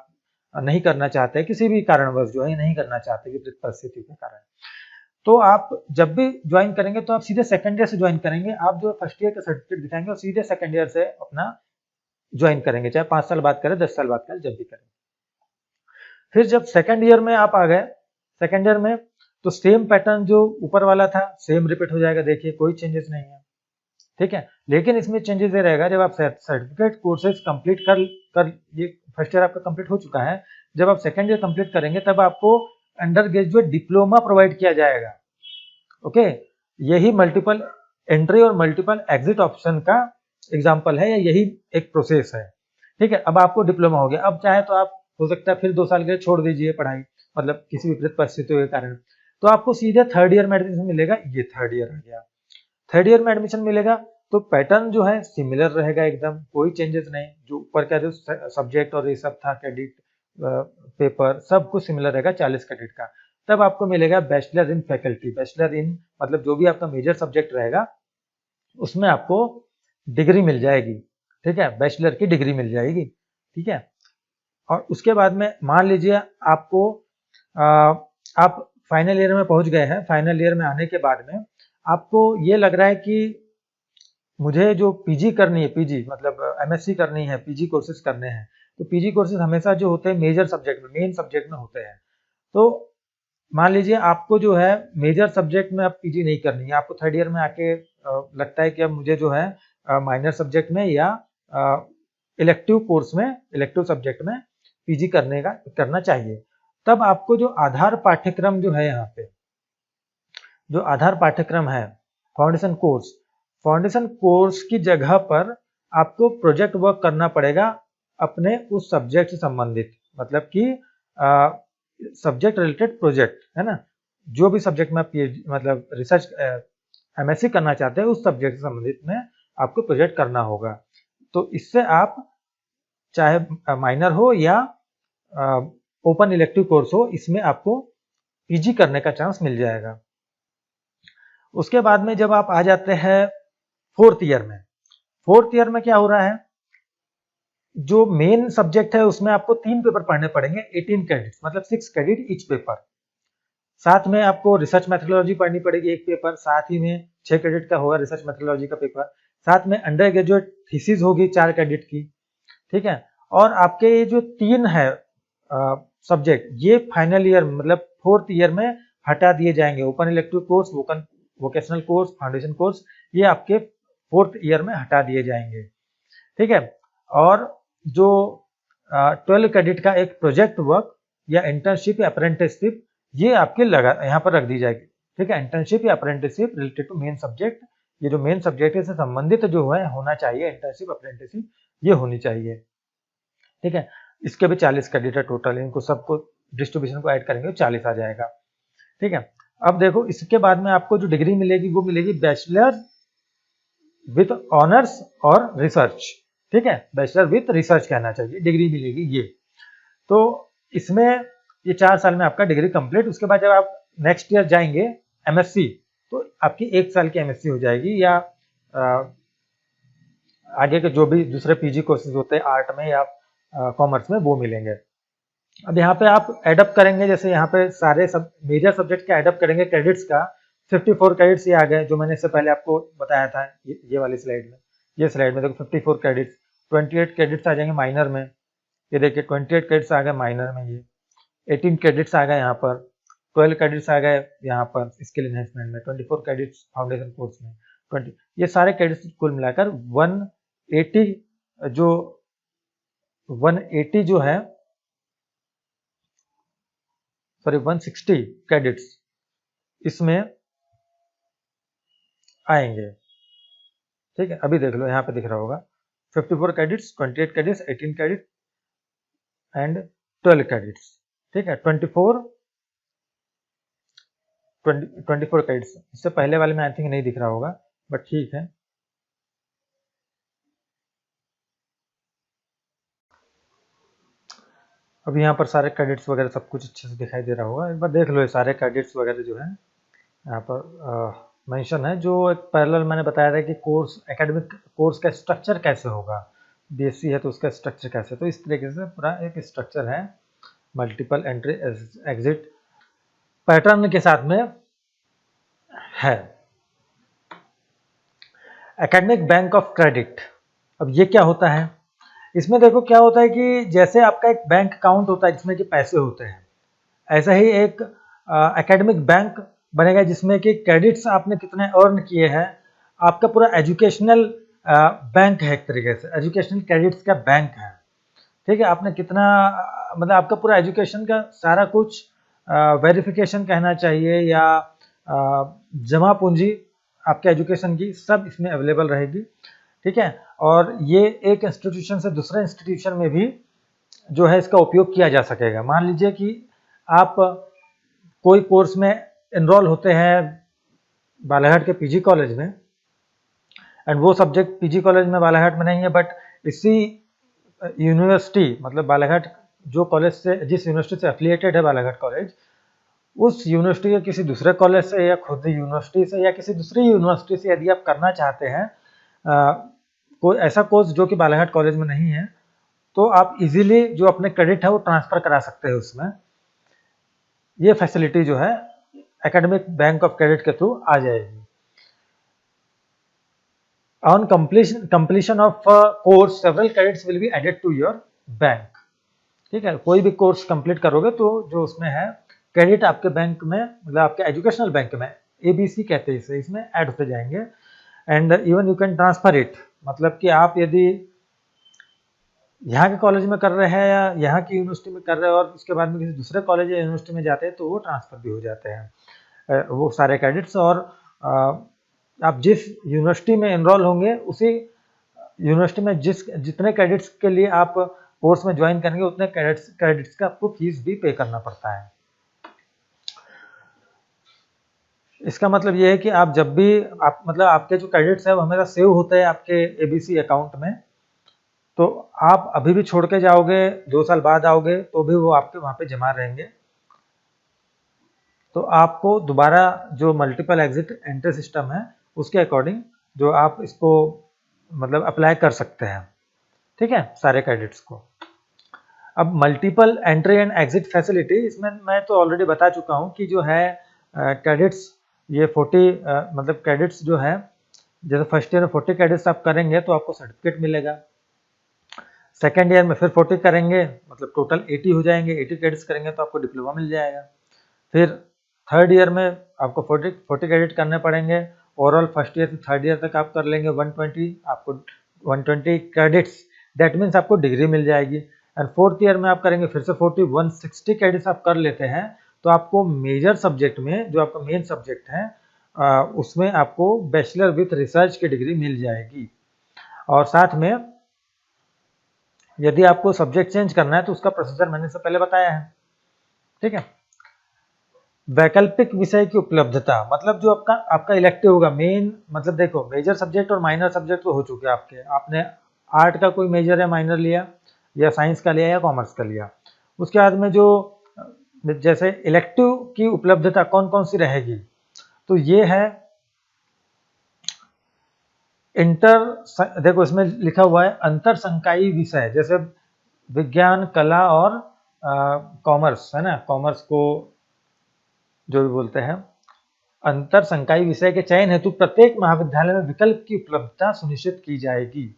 नहीं करना चाहते, किसी भी कारणवश जो है नहीं करना चाहते विपरीत परिस्थितियों के कारण, तो आप जब भी ज्वाइन करेंगे तो आप सीधे सेकंड ईयर से ज्वाइन करेंगे, आप जो फर्स्ट ईयर का सर्टिफिकेट दिखाएंगे और सीधे सेकंड ईयर से अपना ज्वाइन करेंगे, चाहे 5 साल बाद करें, 10 साल बाद करें, जब भी करें। फिर जब सेकंड ईयर में आप आ गए, सेकंड ईयर में तो सेम पैटर्न जो ऊपर वाला था सेम रिपीट हो जाएगा, देखिए कोई चेंजेस नहीं है, ठीक है। लेकिन इसमें चेंजेस ये रहेगा, जब आप सर्टिफिकेट कोर्सेज कंप्लीट कर ये फर्स्ट ईयर आपका कंप्लीट हो चुका है, जब आप सेकंड ईयर कंप्लीट करेंगे तब आपको अंडर ग्रेजुएट डिप्लोमा प्रोवाइड किया जाएगा, ओके। यही मल्टीपल एंट्री और मल्टीपल एग्जिट ऑप्शन का एग्जांपल है, या यही एक प्रोसेस है, ठीक है। अब आपको डिप्लोमा हो गया, अब चाहे तो आप हो सकता है फिर 2 साल के लिए छोड़ दीजिए पढ़ाई, मतलब किसी विपरीत परिस्थितियों के कारण, तो आपको सीधे थर्ड ईयर में एडमिशन मिलेगा, ये थर्ड ईयर आ गया, थर्ड ईयर में एडमिशन मिलेगा तो पैटर्न जो है सिमिलर रहेगा एकदम, कोई चेंजेस नहीं, जो ऊपर का जो सब्जेक्ट और ये सब था क्रेडिट पेपर सब कुछ सिमिलर रहेगा 40 क्रेडिट का। तब आपको मिलेगा bachelor in faculty, bachelor in मतलब जो भी आपका मेजर सब्जेक्ट रहेगा उसमें आपको डिग्री मिल जाएगी, ठीक है, बैचलर की डिग्री मिल जाएगी, ठीक है। और उसके बाद में मान लीजिए आपको आप फाइनल ईयर में पहुंच गए हैं, फाइनल ईयर में आने के बाद में आपको ये लग रहा है कि मुझे जो पीजी करनी है, पीजी मतलब एमएससी करनी है, पीजी कोर्सेज करने हैं, तो पीजी कोर्सेज हमेशा जो होते हैं मेजर सब्जेक्ट में, मेन सब्जेक्ट में होते हैं। तो मान लीजिए आपको जो है मेजर सब्जेक्ट में अब पीजी नहीं करनी है, आपको थर्ड ईयर में आके लगता है कि अब मुझे जो है माइनर सब्जेक्ट में या इलेक्टिव कोर्स में, इलेक्टिव सब्जेक्ट में पीजी करना चाहिए। तब आपको जो आधार पाठ्यक्रम जो है, यहाँ पे जो आधार पाठ्यक्रम है फाउंडेशन कोर्स की जगह पर आपको प्रोजेक्ट वर्क करना पड़ेगा अपने उस सब्जेक्ट से संबंधित, मतलब कि सब्जेक्ट रिलेटेड प्रोजेक्ट है ना, जो भी सब्जेक्ट में आप मतलब रिसर्च एमएससी करना चाहते हैं उस सब्जेक्ट से संबंधित में आपको प्रोजेक्ट करना होगा। तो इससे आप चाहे माइनर हो या ओपन इलेक्टिव कोर्स हो, इसमें आपको पीजी करने का चांस मिल जाएगा। उसके बाद में जब आप आ जाते हैं फोर्थ ईयर में क्या हो रहा है, जो मेन सब्जेक्ट है उसमें आपको 3 पेपर पढ़ने पड़ेंगे, 18 क्रेडिट्स मतलब 6 क्रेडिट ईच पेपर। साथ में आपको रिसर्च मेथोडोलॉजी पढ़नी पड़ेगी एक पेपर, साथ ही में 6 क्रेडिट का होगा रिसर्च मेथोडोलॉजी का पेपर, साथ में अंडर ग्रेजुएट थीसिस होगी 4 क्रेडिट की, ठीक है। और आपके ये जो 3 है सब्जेक्ट, ये फाइनल ईयर मतलब फोर्थ ईयर में हटा दिए जाएंगे। Open elective course, vocational course, foundation course, ये आपके फोर्थ ईयर में हटा दिए जाएंगे, ठीक है। और जो 12 क्रेडिट का एक प्रोजेक्ट वर्क या इंटर्नशिप या अप्रेंटिसशिप, ये आपके यहाँ पर रख दी जाएगी, ठीक है। इंटर्नशिप या apprenticeship related to main subject, ये जो मेन सब्जेक्ट से संबंधित जो है होना चाहिए, इंटर्नशिप अप्रेंटिसशिप ये होनी चाहिए, ठीक है। इसके भी 40 क्रेडिट है टोटल, इनको सबको डिस्ट्रीब्यूशन को ऐड करेंगे 40 आ जाएगा, ठीक है। अब देखो इसके बाद में आपको जो डिग्री मिलेगी वो मिलेगी बैचलर विथ ऑनर्स और रिसर्च, ठीक है, बैचलर विथ रिसर्च कहना चाहिए, डिग्री मिलेगी ये। तो इसमें ये 4 साल में आपका डिग्री कंप्लीट। उसके बाद जब आप नेक्स्ट ईयर जाएंगे एमएससी, तो आपकी 1 साल की एमएससी हो जाएगी, या आगे के जो भी दूसरे पीजी कोर्सेज होते हैं आर्ट में या कॉमर्स में वो मिलेंगे। अब यहाँ पे आप एडअप करेंगे, जैसे यहाँ पे सारे सब मेजर सब्जेक्ट का एडअप करेंगे क्रेडिट्स का, 54 क्रेडिट्स ये आ गए जो मैंने इससे पहले आपको बताया था ये वाली स्लाइड में, ये स्लाइड में देखो 54 क्रेडिट्स। 28 क्रेडिट्स आ जाएंगे माइनर में। ये देखिए 28 क्रेडिट्स आ गए माइनर में, ये 18 क्रेडिट्स आ गए यहाँ पर, 12 क्रेडिट्स आ गए यहाँ पर स्किल एनहेंसमेंट में, 24 क्रेडिट्स फाउंडेशन कोर्स में, 20, ये सारे क्रेडिट्स कुल मिलाकर 180 जो 180 जो है सॉरी 160 क्रेडिट्स इसमें आएंगे। ठीक है, अभी देख लो यहाँ पे दिख रहा होगा 54 credits, 28 credits, 18 credit and 12 credits. ठीक है, 24 क्रेडिट्स। इससे पहले वाले में आई थिंक नहीं दिख रहा होगा, बट ठीक है। अब यहाँ पर सारे क्रेडिट्स वगैरह सब कुछ अच्छे से दिखाई दे रहा होगा, एक बार देख लो। ये सारे क्रेडिट्स वगैरह जो है यहाँ पर मेंशन है। जो एक पैरेलल मैंने बताया था कि कोर्स एकेडमिक कोर्स का स्ट्रक्चर कैसे होगा, बीएससी है तो उसका स्ट्रक्चर कैसे, तो इस तरीके से पूरा एक स्ट्रक्चर है, मल्टीपल एंट्री एग्जिट पैटर्न के साथ में है। एकेडमिक बैंक ऑफ क्रेडिट, अब ये क्या होता है? इसमें देखो क्या होता है कि जैसे आपका एक बैंक अकाउंट होता है जिसमें कि पैसे होते हैं, ऐसा ही एक एकेडमिक बैंक बनेगा जिसमें कि क्रेडिट्स आपने कितने अर्न किए हैं, आपका पूरा एजुकेशनल बैंक है, एक तरीके से एजुकेशनल क्रेडिट्स का बैंक है। ठीक है, आपने कितना मतलब आपका पूरा एजुकेशन का सारा कुछ वेरिफिकेशन कहना चाहिए या जमा पूंजी आपके एजुकेशन की सब इसमें अवेलेबल रहेगी। ठीक है, और ये एक इंस्टीट्यूशन से दूसरे इंस्टीट्यूशन में भी जो है इसका उपयोग किया जा सकेगा। मान लीजिए कि आप कोई कोर्स में एनरोल होते हैं बालाघाट के पीजी कॉलेज में, एंड वो सब्जेक्ट पीजी कॉलेज में बालाघाट में नहीं है, बट इसी यूनिवर्सिटी मतलब बालाघाट जो कॉलेज से जिस यूनिवर्सिटी से एफिलिएटेड है बालाघाट कॉलेज, उस यूनिवर्सिटी के किसी दूसरे कॉलेज से या खुद यूनिवर्सिटी से या किसी दूसरी यूनिवर्सिटी से यदि आप करना चाहते हैं कोई ऐसा कोर्स जो कि बालाघाट कॉलेज में नहीं है, तो आप इजीली जो अपने क्रेडिट है वो ट्रांसफर करा सकते हैं उसमें। ये फैसिलिटी जो है एकेडमिक बैंक ऑफ क्रेडिट के थ्रू आ जाएगी। On completion of course several credits will be added to your bank। ठीक है, कोई भी कोर्स कंप्लीट करोगे तो जो उसमें है क्रेडिट आपके बैंक में मतलब आपके एजुकेशनल बैंक में एबीसी कहते हैं इसे, इसमें ऐड होते जाएंगे। And even you can transfer it, मतलब कि आप यदि यहाँ के कॉलेज में कर रहे हैं या यहाँ की यूनिवर्सिटी में कर रहे हैं और उसके बाद में किसी दूसरे कॉलेज या यूनिवर्सिटी में जाते हैं तो वो ट्रांसफर भी हो जाते हैं वो सारे क्रेडिट्स। और आप जिस यूनिवर्सिटी में एनरोल होंगे उसी यूनिवर्सिटी में जितने क्रेडिट्स के लिए आप कोर्स में ज्वाइन करेंगे उतने क्रेडिट्स का आपको फीस भी पे करना पड़ता है। इसका मतलब ये है कि आप जब भी आप मतलब आपके जो क्रेडिट्स है वो हमेशा सेव होते हैं आपके एबीसी अकाउंट में, तो आप अभी भी छोड़ के जाओगे 2 साल बाद आओगे तो भी वो आपके वहाँ पे जमा रहेंगे। तो आपको दोबारा जो मल्टीपल एग्जिट एंट्री सिस्टम है उसके अकॉर्डिंग जो आप इसको मतलब अप्लाई कर सकते हैं। ठीक है, सारे क्रेडिट्स को। अब multiple entry and exit facility, इसमें मैं तो ऑलरेडी बता चुका हूँ कि जो है क्रेडिट्स ये 40 मतलब क्रेडिट्स जो है जैसे फर्स्ट ईयर में 40 क्रेडिट्स आप करेंगे तो आपको सर्टिफिकेट मिलेगा। सेकेंड ईयर में फिर 40 करेंगे मतलब टोटल 80 हो जाएंगे, 80 क्रेडिट्स करेंगे तो आपको डिप्लोमा मिल जाएगा। फिर थर्ड ईयर में आपको 40 क्रेडिट करने पड़ेंगे। ओवरऑल फर्स्ट ईयर से थर्ड ईयर तक आप कर लेंगे 120, आपको 120 क्रेडिट्स, दैट मीन्स आपको डिग्री मिल जाएगी। एंड फोर्थ ईयर में आप करेंगे फिर से 160 क्रेडिट्स आप कर लेते हैं तो आपको मेजर सब्जेक्ट में जो आपका मेन सब्जेक्ट है उसमें आपको बैचलर विथ रिसर्च की डिग्री मिल जाएगी। और साथ में यदि आपको सब्जेक्ट चेंज करना है तो उसका प्रोसीजर मैंने से पहले बताया है। ठीक है, वैकल्पिक विषय की उपलब्धता, मतलब जो आपका इलेक्टिव होगा मेन, मतलब देखो मेजर सब्जेक्ट और माइनर सब्जेक्ट तो हो चुके आपके, आपने आर्ट का कोई मेजर या माइनर लिया या साइंस का लिया या कॉमर्स का लिया, उसके बाद में जो जैसे इलेक्टिव की उपलब्धता कौन कौन सी रहेगी, तो ये है देखो इसमें लिखा हुआ है अंतर संकायी विषय, जैसे विज्ञान कला और कॉमर्स है ना, कॉमर्स को जो भी बोलते हैं, अंतर संकायी विषय के चयन हेतु प्रत्येक महाविद्यालय में विकल्प की उपलब्धता सुनिश्चित की जाएगी।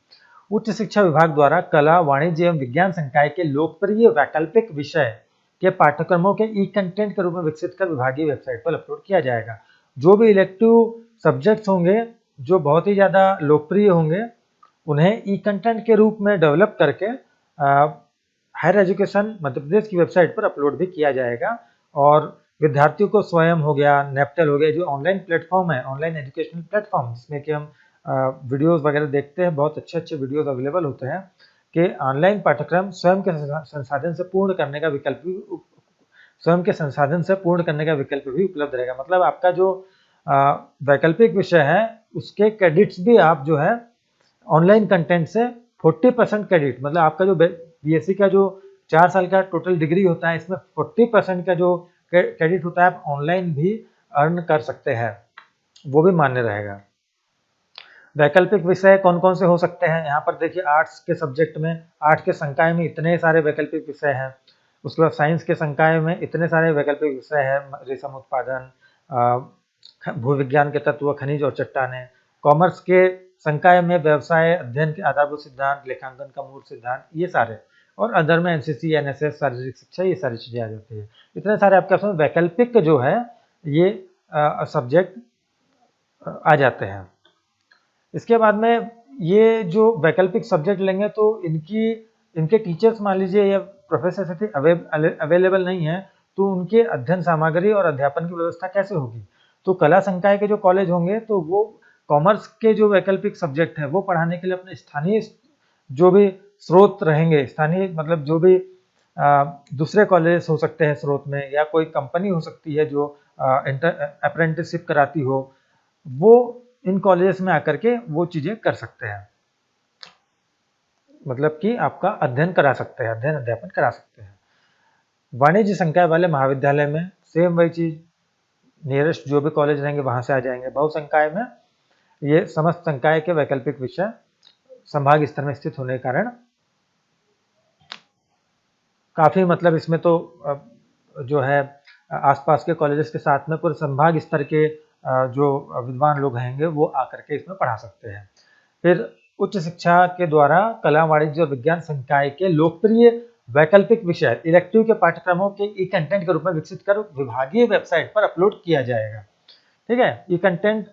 उच्च शिक्षा विभाग द्वारा कला, वाणिज्य एवं विज्ञान संकाय के लोकप्रिय वैकल्पिक विषय के पाठ्यक्रमों के ई कंटेंट के रूप में विकसित कर विभागीय वेबसाइट पर अपलोड किया जाएगा। जो भी इलेक्टिव सब्जेक्ट्स होंगे जो बहुत ही ज़्यादा लोकप्रिय होंगे, उन्हें ई कंटेंट के रूप में डेवलप करके हायर एजुकेशन मध्य प्रदेश की वेबसाइट पर अपलोड भी किया जाएगा। और विद्यार्थियों को स्वयं हो गया, नेपटल हो गया, जो ऑनलाइन प्लेटफॉर्म है, ऑनलाइन एजुकेशनल प्लेटफॉर्म, जिसमें कि हम वीडियोस वगैरह देखते हैं, बहुत अच्छे वीडियोस अवेलेबल होते हैं, कि ऑनलाइन पाठ्यक्रम स्वयं के संसाधन से पूर्ण करने का विकल्प भी उपलब्ध रहेगा। मतलब आपका जो वैकल्पिक विषय है उसके क्रेडिट्स भी आप जो है ऑनलाइन कंटेंट से 40% क्रेडिट, मतलब आपका जो बीएससी का जो 4 साल का टोटल डिग्री होता है, इसमें 40% का जो क्रेडिट होता है आप ऑनलाइन भी अर्न कर सकते हैं, वो भी मान्य रहेगा। वैकल्पिक विषय कौन कौन से हो सकते हैं, यहाँ पर देखिए आर्ट्स के सब्जेक्ट में, आर्ट्स के संकाय में इतने सारे वैकल्पिक विषय हैं। उसके बाद साइंस के संकाय में इतने सारे वैकल्पिक विषय हैं, रेशम उत्पादन, भूविज्ञान के तत्व, खनिज और चट्टानें। कॉमर्स के संकाय में व्यवसाय अध्ययन के आधारभूत सिद्धांत, लेखांकन का मूल सिद्धांत, ये सारे। और अदर में एनसीसी, एनएसएस, शारीरिक शिक्षा, ये सारी चीज़ें आ जाती है। इतने सारे आपके पास वैकल्पिक जो है ये सब्जेक्ट आ जाते हैं। इसके बाद में ये जो वैकल्पिक सब्जेक्ट लेंगे तो इनके टीचर्स मान लीजिए या प्रोफेसर अवेलेबल नहीं है, तो उनके अध्ययन सामग्री और अध्यापन की व्यवस्था कैसे होगी। तो कला संकाय के जो कॉलेज होंगे तो वो कॉमर्स के जो वैकल्पिक सब्जेक्ट है वो पढ़ाने के लिए अपने स्थानीय जो भी स्रोत रहेंगे, स्थानीय मतलब जो भी दूसरे कॉलेज हो सकते हैं स्रोत में, या कोई कंपनी हो सकती है जो अप्रेंटिसशिप कराती हो, वो इन कॉलेजेस में आकर के वो चीज़ें कर सकते हैं, मतलब कि आपका अध्ययन करा सकते हैं, अध्ययन अध्यापन करा सकते हैं। वाणिज्य संकाय वाले महाविद्यालय में सेम वही चीज़, नियरेस्ट जो भी कॉलेज रहेंगे वहाँ से आ जाएंगे। बहुसंकाय में ये समस्त संकाय के वैकल्पिक विषय संभाग स्तर में स्थित होने के कारण काफ़ी, मतलब इसमें तो जो है आसपास के कॉलेजेस के साथ में पूरे संभाग स्तर के जो विद्वान लोग रहेंगे वो आकर के इसमें पढ़ा सकते हैं। फिर उच्च शिक्षा के द्वारा कला, वाणिज्य और विज्ञान संकाय के लोकप्रिय वैकल्पिक विषय इलेक्टिव के पाठ्यक्रमों के ई कंटेंट के रूप में विकसित कर विभागीय वेबसाइट पर अपलोड किया जाएगा। ठीक है, ई कंटेंट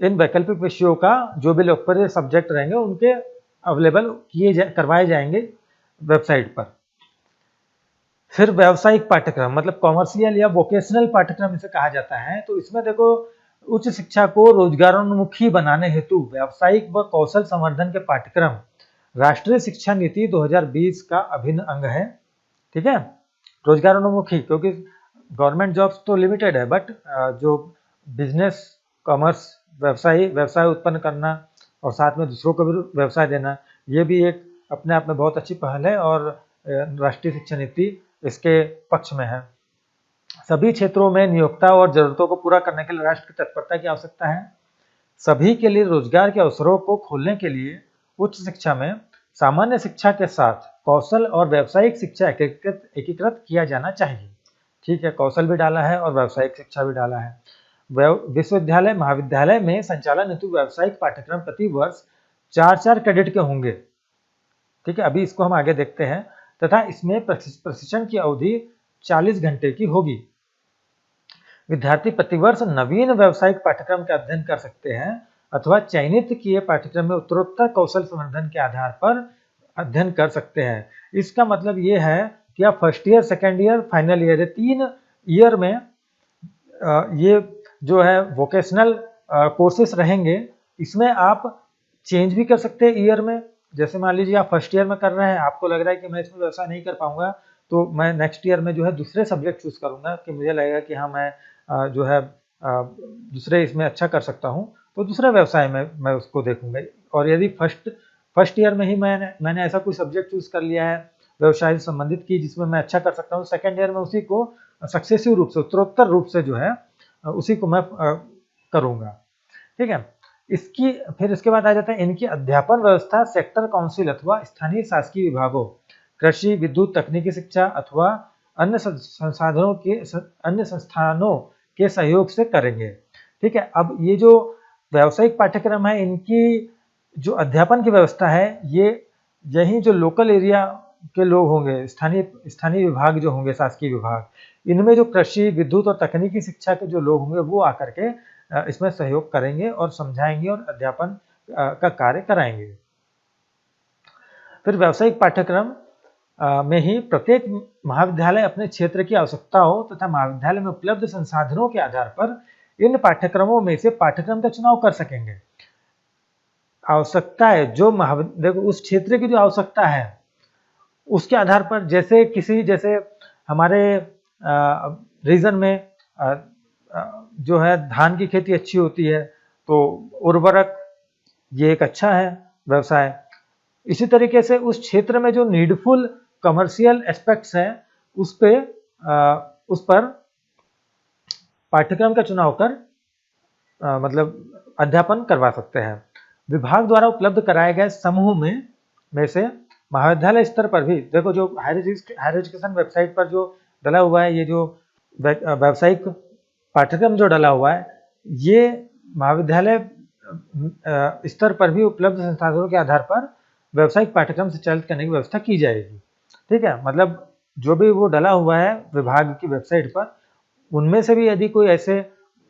इन वैकल्पिक विषयों का जो भी लोकप्रिय सब्जेक्ट रहेंगे उनके अवेलेबल करवाए जाएंगे वेबसाइट पर। फिर व्यावसायिक पाठ्यक्रम, मतलब कॉमर्शियल या वोकेशनल पाठ्यक्रम इसे कहा जाता है। तो इसमें देखो, उच्च शिक्षा को रोजगारोन्मुखी बनाने हेतु व्यावसायिक व कौशल संवर्धन के पाठ्यक्रम राष्ट्रीय शिक्षा नीति 2020 का अभिन्न अंग है। ठीक है, रोजगारोन्मुखी, क्योंकि गवर्नमेंट जॉब्स तो लिमिटेड है, बट जो बिजनेस, कॉमर्स, व्यवसाय उत्पन्न करना और साथ में दूसरों को भी व्यवसाय देना, ये भी एक अपने आप में बहुत अच्छी पहल है और राष्ट्रीय शिक्षा नीति इसके पक्ष में है। सभी क्षेत्रों में नियोक्ता और जरूरतों को पूरा करने के लिए राष्ट्र की तत्परता की आवश्यकता है। सभी के लिए रोजगार के अवसरों को खोलने के लिए उच्च शिक्षा में सामान्य शिक्षा के साथ कौशल और व्यावसायिक शिक्षा एकीकृत किया जाना चाहिए। ठीक है, कौशल भी डाला है और व्यावसायिक शिक्षा भी डाला है। विश्वविद्यालय, महाविद्यालय में संचालन हेतु व्यावसायिक पाठ्यक्रम प्रति वर्ष 4 क्रेडिट के होंगे। ठीक है, अभी इसको हम आगे देखते हैं। तथा इसमें प्रशिक्षण की अवधि 40 घंटे की होगी। विद्यार्थी प्रतिवर्ष नवीन व्यावसायिक पाठ्यक्रम का अध्ययन कर सकते हैं अथवा चयनित किए पाठ्यक्रम में उत्तरोत्तर कौशल संवर्धन के आधार पर अध्ययन कर सकते हैं। इसका मतलब ये है कि आप first year, second year, final year, ये 3 ईयर में ये जो है वोकेशनल कोर्सेस रहेंगे। इसमें आप चेंज भी कर सकते हैं ईयर में। जैसे मान लीजिए आप फर्स्ट ईयर में कर रहे हैं, आपको लग रहा है कि मैं इसमें व्यवसाय नहीं कर पाऊंगा, तो मैं नेक्स्ट ईयर में जो है दूसरे सब्जेक्ट चूज करूंगा कि मुझे लगेगा कि हाँ मैं जो है दूसरे इसमें अच्छा कर सकता हूँ, तो दूसरा व्यवसाय में मैं उसको देखूंगा। और यदि फर्स्ट ईयर में ही मैंने ऐसा कोई सब्जेक्ट चूज कर लिया है व्यवसाय से संबंधित की जिसमें मैं अच्छा कर सकता हूँ, सेकेंड ईयर में उसी को सक्सेसिव रूप से, उत्तरोत्तर रूप से जो है उसी को मैं करूँगा। ठीक है, फिर इसके बाद आ जाता है इनकी अध्यापन व्यवस्था सेक्टर काउंसिल अथवा स्थानीय शासकीय विभागों, कृषि, विद्युत, तकनीकी शिक्षा अथवा अन्य संस्थानों के सहयोग से करेंगे। ठीक है, अब ये जो व्यावसायिक पाठ्यक्रम है इनकी जो अध्यापन की व्यवस्था है ये यही जो लोकल एरिया के लोग होंगे, स्थानीय विभाग जो होंगे, शासकीय विभाग, इनमें जो कृषि, विद्युत और तकनीकी शिक्षा के जो लोग होंगे वो आकर के इसमें सहयोग करेंगे और समझाएंगे और अध्यापन का कार्य कराएंगे। फिर व्यावसायिक पाठ्यक्रम में ही प्रत्येक महाविद्यालय अपने क्षेत्र की आवश्यकताओं तथा महाविद्यालय में उपलब्ध संसाधनों के आधार पर इन पाठ्यक्रमों में से पाठ्यक्रम का चुनाव कर सकेंगे। आवश्यकता है जो देखो उस क्षेत्र की जो आवश्यकता है उसके आधार पर, जैसे हमारे रीजन में जो है धान की खेती अच्छी होती है तो उर्वरक ये एक अच्छा है व्यवसाय। इसी तरीके से उस क्षेत्र में जो नीडफुल कमर्शियल एस्पेक्ट्स हैं उस पर पाठ्यक्रम का चुनाव कर मतलब अध्यापन करवा सकते हैं। विभाग द्वारा उपलब्ध कराए गए समूह में से महाविद्यालय स्तर पर भी देखो, जो हायर एजुकेशन वेबसाइट पर जो डला हुआ है, ये जो व्यावसायिक पाठ्यक्रम जो डला हुआ है, ये महाविद्यालय स्तर पर भी उपलब्ध संसाधनों के आधार पर व्यावसायिक पाठ्यक्रम संचालित करने की व्यवस्था की जाएगी। ठीक है, मतलब जो भी वो डला हुआ है विभाग की वेबसाइट पर, उनमें से भी यदि कोई ऐसे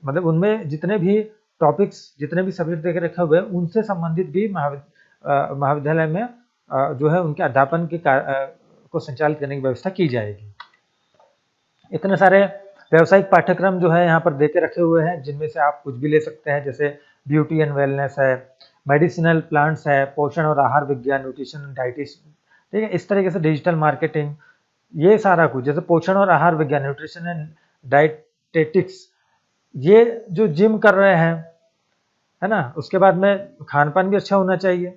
मतलब उनमें जितने भी टॉपिक्स, जितने भी सब्जेक्ट देकर रखे हुए हैं, उनसे संबंधित भी महाविद्यालय में जो है उनके अध्यापन के को संचालित करने की व्यवस्था की जाएगी। इतने सारे व्यावसायिक पाठ्यक्रम जो है यहाँ पर देके रखे हुए हैं, जिनमें से आप कुछ भी ले सकते हैं, जैसे ब्यूटी एंड वेलनेस है, मेडिसिनल प्लांट्स है, पोषण और आहार विज्ञान, न्यूट्रिशन डाइटिशन, ठीक है, इस तरीके से डिजिटल मार्केटिंग, ये सारा कुछ, जैसे पोषण और आहार विज्ञान, न्यूट्रिशन एंड डाइटेटिक्स, ये जो जिम कर रहे हैं, है ना, उसके बाद में खान पान भी अच्छा होना चाहिए,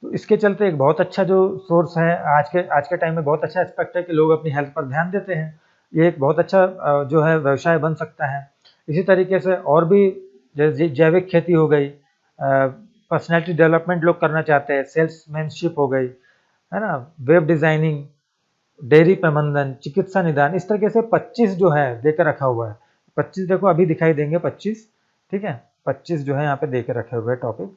तो इसके चलते एक बहुत अच्छा जो सोर्स है आज के टाइम में, बहुत अच्छा एस्पेक्ट है कि लोग अपनी हेल्थ पर ध्यान देते हैं। ये एक बहुत अच्छा जो है व्यवसाय बन सकता है। इसी तरीके से और भी जैसे जैविक खेती हो गई, पर्सनैलिटी डेवलपमेंट लोग करना चाहते हैं, सेल्समैनशिप हो गई, है ना, वेब डिजाइनिंग, डेयरी प्रबंधन, चिकित्सा निदान, इस तरीके से 25 जो है देकर रखा हुआ है। 25 देखो अभी दिखाई देंगे 25, ठीक है, 25 जो है यहाँ पे देकर रखे हुए टॉपिक।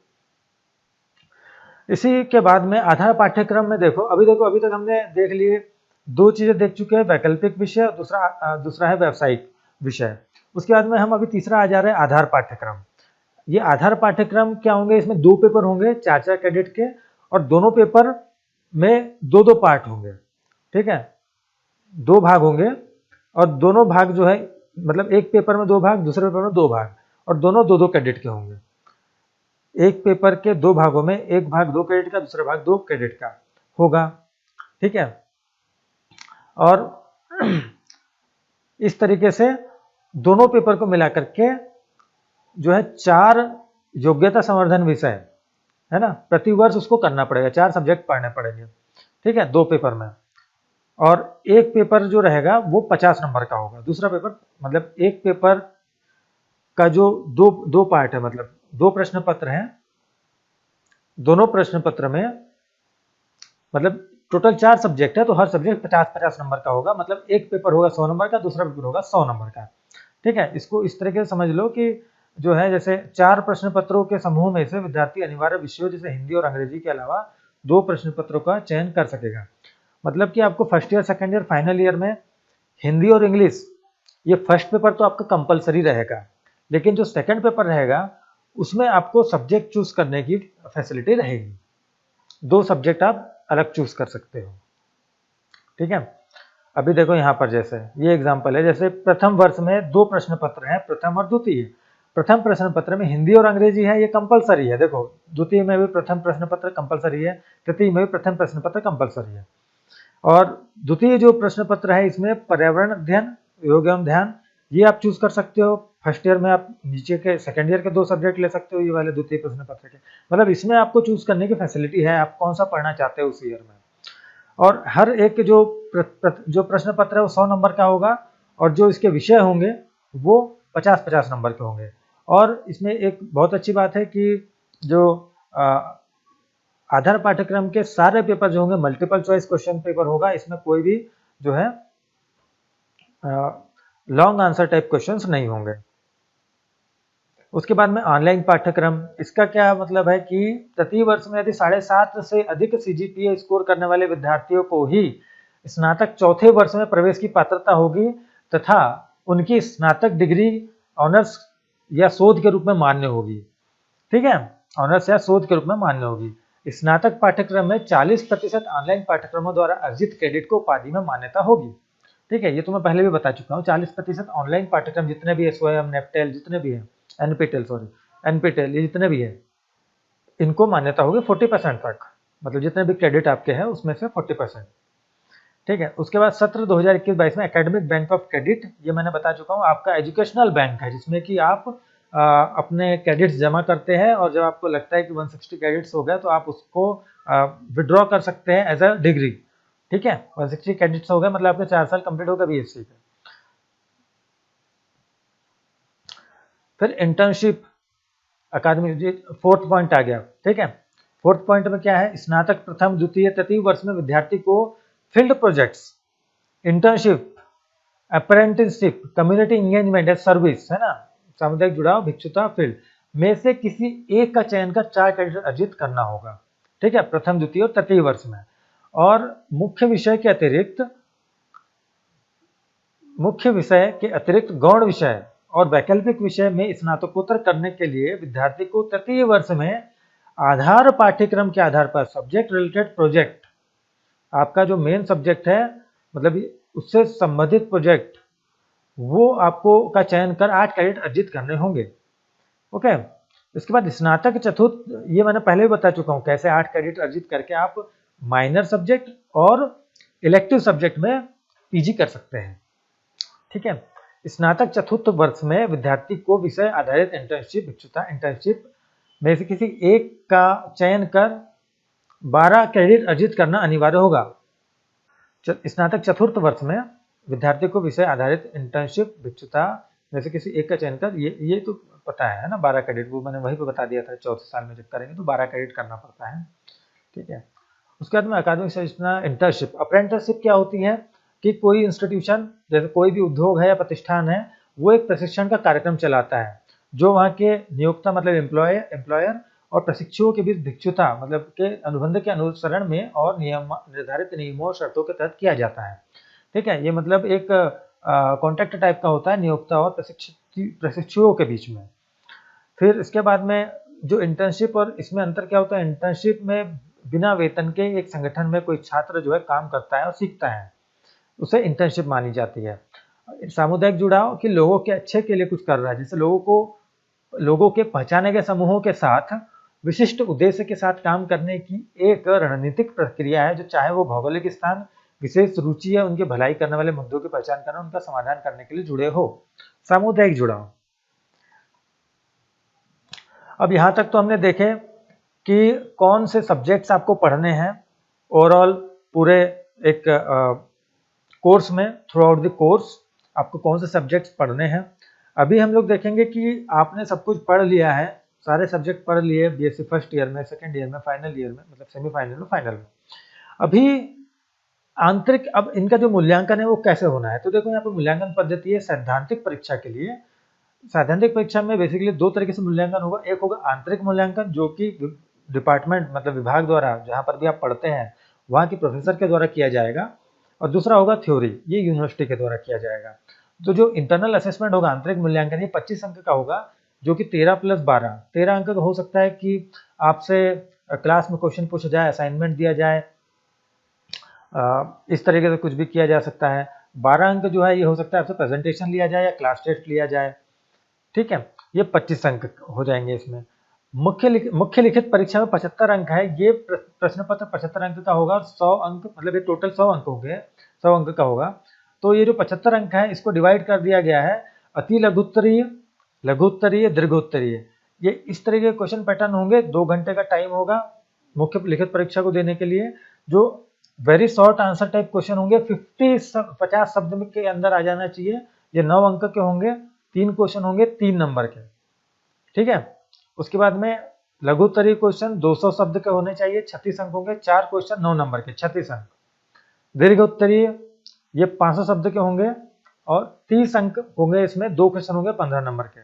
इसी के बाद में आधार पाठ्यक्रम में देखो अभी तक हमने देख लिए, दो चीजें देख चुके हैं, वैकल्पिक विषय, दूसरा है व्यावसायिक विषय। उसके बाद में हम अभी तीसरा आ जा रहे हैं आधार पाठ्यक्रम। ये आधार पाठ्यक्रम क्या होंगे, इसमें 2 पेपर होंगे 4-4 क्रेडिट के, और दोनों पेपर में 2-2 पार्ट होंगे। ठीक है, 2 भाग होंगे, और दोनों भाग जो है मतलब एक पेपर में 2 भाग, दूसरे पेपर में 2 भाग, और दोनों 2-2 क्रेडिट के होंगे। एक पेपर के 2 भागों में एक भाग 2 क्रेडिट का, दूसरा भाग 2 क्रेडिट का होगा। ठीक है, और इस तरीके से दोनों पेपर को मिलाकर के जो है 4 योग्यता संवर्धन विषय है ना, प्रति वर्ष उसको करना पड़ेगा, 4 सब्जेक्ट पढ़ने पड़ेंगे। ठीक है, 2 पेपर में, और एक पेपर जो रहेगा वो 50 नंबर का होगा। दूसरा पेपर मतलब एक पेपर का जो दो पार्ट है, मतलब 2 प्रश्न पत्र हैं, दोनों प्रश्न पत्र में मतलब टोटल 4 सब्जेक्ट है, तो हर सब्जेक्ट 50-50 नंबर का होगा, मतलब एक पेपर होगा 100 नंबर का, दूसरा पेपर होगा 100 नंबर का। ठीक है, इसको इस तरीके से समझ लो कि जो है जैसे 4 प्रश्न पत्रों के समूह में से विद्यार्थी अनिवार्य विषयों जैसे हिंदी और अंग्रेजी के अलावा 2 प्रश्न पत्रों का चयन कर सकेगा। मतलब कि आपको first year, second year, final year में हिंदी और इंग्लिश, ये फर्स्ट पेपर तो आपका कंपलसरी रहेगा, लेकिन जो सेकंड पेपर रहेगा उसमें आपको सब्जेक्ट चूज करने की फैसिलिटी रहेगी। 2 सब्जेक्ट आप अलग चूज कर सकते हो। ठीक है, अभी देखो यहाँ पर जैसे ये एग्जांपल है, जैसे प्रथम वर्ष में 2 प्रश्न पत्र हैं, प्रथम और द्वितीय। प्रथम प्रश्न पत्र में हिंदी और अंग्रेजी है, ये कंपलसरी है। देखो द्वितीय में भी प्रथम प्रश्न पत्र कंपलसरी है, तृतीय में भी प्रथम प्रश्न पत्र कंपलसरी है। और द्वितीय जो प्रश्न पत्र है इसमें पर्यावरण अध्ययन, योग एवं ध्यान, ये आप चूज कर सकते हो। फर्स्ट ईयर में आप नीचे के सेकंड ईयर के 2 सब्जेक्ट ले सकते हो, ये वाले द्वितीय प्रश्न पत्र के, मतलब इसमें आपको चूज करने की फैसिलिटी है, आप कौन सा पढ़ना चाहते हो उस ईयर में। और हर एक जो प्रश्न पत्र है वो 100 नंबर का होगा, और जो इसके विषय होंगे वो 50-50 नंबर के होंगे। और इसमें एक बहुत अच्छी बात है कि जो आधार पाठ्यक्रम के सारे पेपर जो होंगे मल्टीपल चॉइस क्वेश्चन पेपर होगा, इसमें कोई भी जो है लॉन्ग आंसर टाइप क्वेश्चंस नहीं होंगे। उसके बाद में ऑनलाइन पाठ्यक्रम, इसका क्या मतलब है कि प्रति वर्ष में यदि 7.5 से अधिक CGPA स्कोर करने वाले विद्यार्थियों को ही स्नातक चौथे वर्ष में प्रवेश की पात्रता होगी तथा उनकी स्नातक डिग्री ऑनर्स या शोध के रूप में मान्य होगी। ठीक है, ऑनर्स या शोध के रूप में मान्य होगी। स्नातक पाठ्यक्रम में 40% ऑनलाइन पाठ्यक्रमों द्वारा अर्जित क्रेडिट को उपाधि में मान्यता होगी। ठीक है, ये तो मैं पहले भी बता चुका हूँ। 40% ऑनलाइन पाठ्यक्रम जितने भी है, स्वयं, नेपटेल, जितने भी है, एनपीटेल, ये जितने भी है, इनको मान्यता होगी 40% तक, मतलब जितने भी क्रेडिट आपके हैं उसमें से 40%। ठीक है, उसके बाद सत्र 2021-22 में एकेडमिक बैंक ऑफ क्रेडिट, ये मैंने बता चुका हूँ, आपका एजुकेशनल बैंक है जिसमें कि आप अपने क्रेडिट्स जमा करते हैं और जब आपको लगता है कि 160 क्रेडिट्स हो गए तो आप उसको विड्रॉ कर सकते हैं एज अ डिग्री। ठीक है, 160 क्रेडिट्स हो गए मतलब आपके 4 साल कंप्लीट होगा BSc का। फिर इंटर्नशिप अकादमी, फोर्थ पॉइंट आ गया। ठीक है, फोर्थ पॉइंट में क्या है, स्नातक प्रथम, द्वितीय, तृतीय वर्ष में विद्यार्थी को field projects, internship, apprenticeship, community engagement या सर्विस, है ना, सामुदायिक जुड़ाव, भिक्षुता, फील्ड में से किसी एक का चयन कर 4 क्रेडिट अर्जित करना होगा। ठीक है, प्रथम, द्वितीय और तृतीय वर्ष में। और मुख्य विषय के अतिरिक्त गौण विषय और वैकल्पिक विषय में स्नातकोत्तर करने के लिए विद्यार्थी को तृतीय वर्ष में आधार पाठ्यक्रम के आधार पर सब्जेक्ट रिलेटेड प्रोजेक्ट, आपका जो मेन सब्जेक्ट है मतलब उससे संबंधित प्रोजेक्ट, वो आपको का चयन कर 8 क्रेडिट अर्जित करने होंगे। ओके, इसके बाद स्नातक चतुर्थ, ये मैंने पहले भी बता चुका हूँ कैसे 8 क्रेडिट अर्जित करके आप माइनर सब्जेक्ट और इलेक्टिव सब्जेक्ट में PG कर सकते हैं। ठीक है, स्नातक चतुर्थ वर्ष में विद्यार्थी को विषय आधारित इंटर्नशिप, भिक्षुता, इंटर्नशिप में से किसी एक का चयन कर 12 क्रेडिट अर्जित करना अनिवार्य होगा। स्नातक चतुर्थ वर्ष में विद्यार्थी को विषय आधारित इंटर्नशिप, भिक्षुता में से किसी एक का चयन कर, ये तो पता है ना, 12 क्रेडिट, वो मैंने वहीं पे बता दिया था, चौथे साल में जब करेंगे तो 12 क्रेडिट करना पड़ता है। ठीक है, उसके बाद में अकादमिक संरचना, इंटर्नशिप, अप्रेंटिसशिप क्या होती है कि कोई इंस्टीट्यूशन, जैसे कोई भी उद्योग है या प्रतिष्ठान है, वो एक प्रशिक्षण का कार्यक्रम चलाता है जो वहाँ के नियोक्ता मतलब एम्प्लॉयर और प्रशिक्षुओं के बीच भिक्षुता मतलब के अनुबंध के अनुसरण में और निर्धारित नियमों और शर्तों के तहत किया जाता है। ठीक है, ये मतलब एक कॉन्ट्रैक्ट टाइप का होता है नियोक्ता और प्रशिक्षुओं के बीच में। फिर इसके बाद में जो इंटर्नशिप, और इसमें अंतर क्या होता है, इंटर्नशिप में बिना वेतन के एक संगठन में कोई छात्र जो है काम करता है और सीखता है, उसे इंटर्नशिप मानी जाती है। सामुदायिक जुड़ाव कि लोगों के अच्छे के लिए कुछ कर रहा है, जैसे लोगों के पहचाने गए समूहों के साथ विशिष्ट उद्देश्य के साथ काम करने की एक रणनीतिक प्रक्रिया है, जो चाहे वो भौगोलिक स्थान, विशेष रुचि या उनके भलाई करने वाले मुद्दों की पहचान करना, उनका समाधान करने के लिए जुड़े हो। सामुदायिक जुड़ाव। अब यहाँ तक तो हमने देखे कि कौन से सब्जेक्ट्स आपको पढ़ने हैं ओवरऑल पूरे एक कोर्स में, थ्रू आउट द कोर्स आपको कौन से सब्जेक्ट्स पढ़ने हैं। अभी हम लोग देखेंगे कि आपने सब कुछ पढ़ लिया है, सारे सब्जेक्ट पढ़ लिए BSc फर्स्ट ईयर में, सेकेंड ईयर में, फाइनल ईयर में, मतलब सेमीफाइनल में, फाइनल में। अभी आंतरिक, अब इनका जो मूल्यांकन है वो कैसे होना है, तो देखो यहाँ पर मूल्यांकन पद्धति है सैद्धांतिक परीक्षा के लिए। सैद्धांतिक परीक्षा में बेसिकली 2 तरीके से मूल्यांकन होगा। एक होगा आंतरिक मूल्यांकन, जो कि डिपार्टमेंट मतलब विभाग द्वारा, जहाँ पर भी आप पढ़ते हैं वहाँ के प्रोफेसर के द्वारा किया जाएगा, और दूसरा होगा थ्योरी, ये यूनिवर्सिटी के द्वारा किया जाएगा। तो जो इंटरनल असेसमेंट होगा आंतरिक मूल्यांकन, ये 25 अंक का होगा, जो कि 13 + 12 13 अंक का हो सकता है कि आपसे क्लास में क्वेश्चन पूछा जाए, असाइनमेंट दिया जाए, इस तरीके से कुछ भी किया जा सकता है। 12 अंक जो है ये हो सकता है आपसे प्रेजेंटेशन लिया जाए या क्लास टेस्ट लिया जाए। ठीक है, ये 25 अंक हो जाएंगे इसमें। मुख्य लिखित परीक्षा में 75 अंक है, ये प्रश्न पत्र 75 अंक का होगा और 100 अंक मतलब ये टोटल 100 अंक होंगे, 100 अंक का होगा। तो ये जो 75 अंक है इसको डिवाइड कर दिया गया है अति लघुत्तरीय, लघुत्तरीय, दीर्घोत्तरीय, ये इस तरह के क्वेश्चन पैटर्न होंगे। 2 घंटे का टाइम होगा मुख्य लिखित परीक्षा को देने के लिए। जो very short answer type question होंगे, 50 शब्द के अंदर आ जाना चाहिए, ये 9 अंक के होंगे, 3 क्वेश्चन होंगे 3 नंबर के। ठीक है, उसके बाद में लघुत्तरीय क्वेश्चन 200 शब्द के होने चाहिए, 36 अंक होंगे, 4 क्वेश्चन 9 नंबर के, 36 अंक। दीर्घोत्तरीय ये 500 शब्द के होंगे और 30 अंक होंगे, इसमें 2 क्वेश्चन होंगे 15 नंबर के।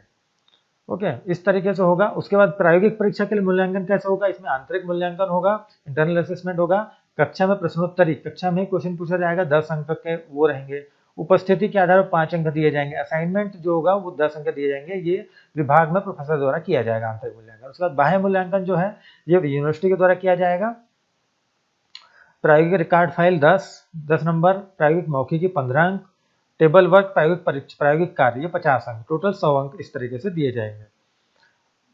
ओके, इस तरीके से होगा। उसके बाद प्रायोगिक परीक्षा के लिए मूल्यांकन कैसे होगा, इसमें आंतरिक मूल्यांकन होगा, इंटरनल असेसमेंट होगा, कक्षा में प्रश्नोत्तरी, कक्षा में क्वेश्चन पूछा जाएगा, 10 अंक के वो रहेंगे, उपस्थिति के आधार पर 5 अंक दिए जाएंगे, असाइनमेंट जो होगा वो 10 अंक दिए जाएंगे, ये विभाग में प्रोफेसर द्वारा किया जाएगा आंतरिक मूल्यांकन। उसके बाद बाह्य मूल्यांकन जो है ये यूनिवर्सिटी के द्वारा किया जाएगा। प्रायोगिक रिकॉर्ड फाइल 10 नंबर, प्रायोगिक मौखिकी 15 अंक, टेबल वर्क, प्रायोगिक कार्य ये 50 अंक, टोटल 100 अंक इस तरीके से दिए जाएंगे।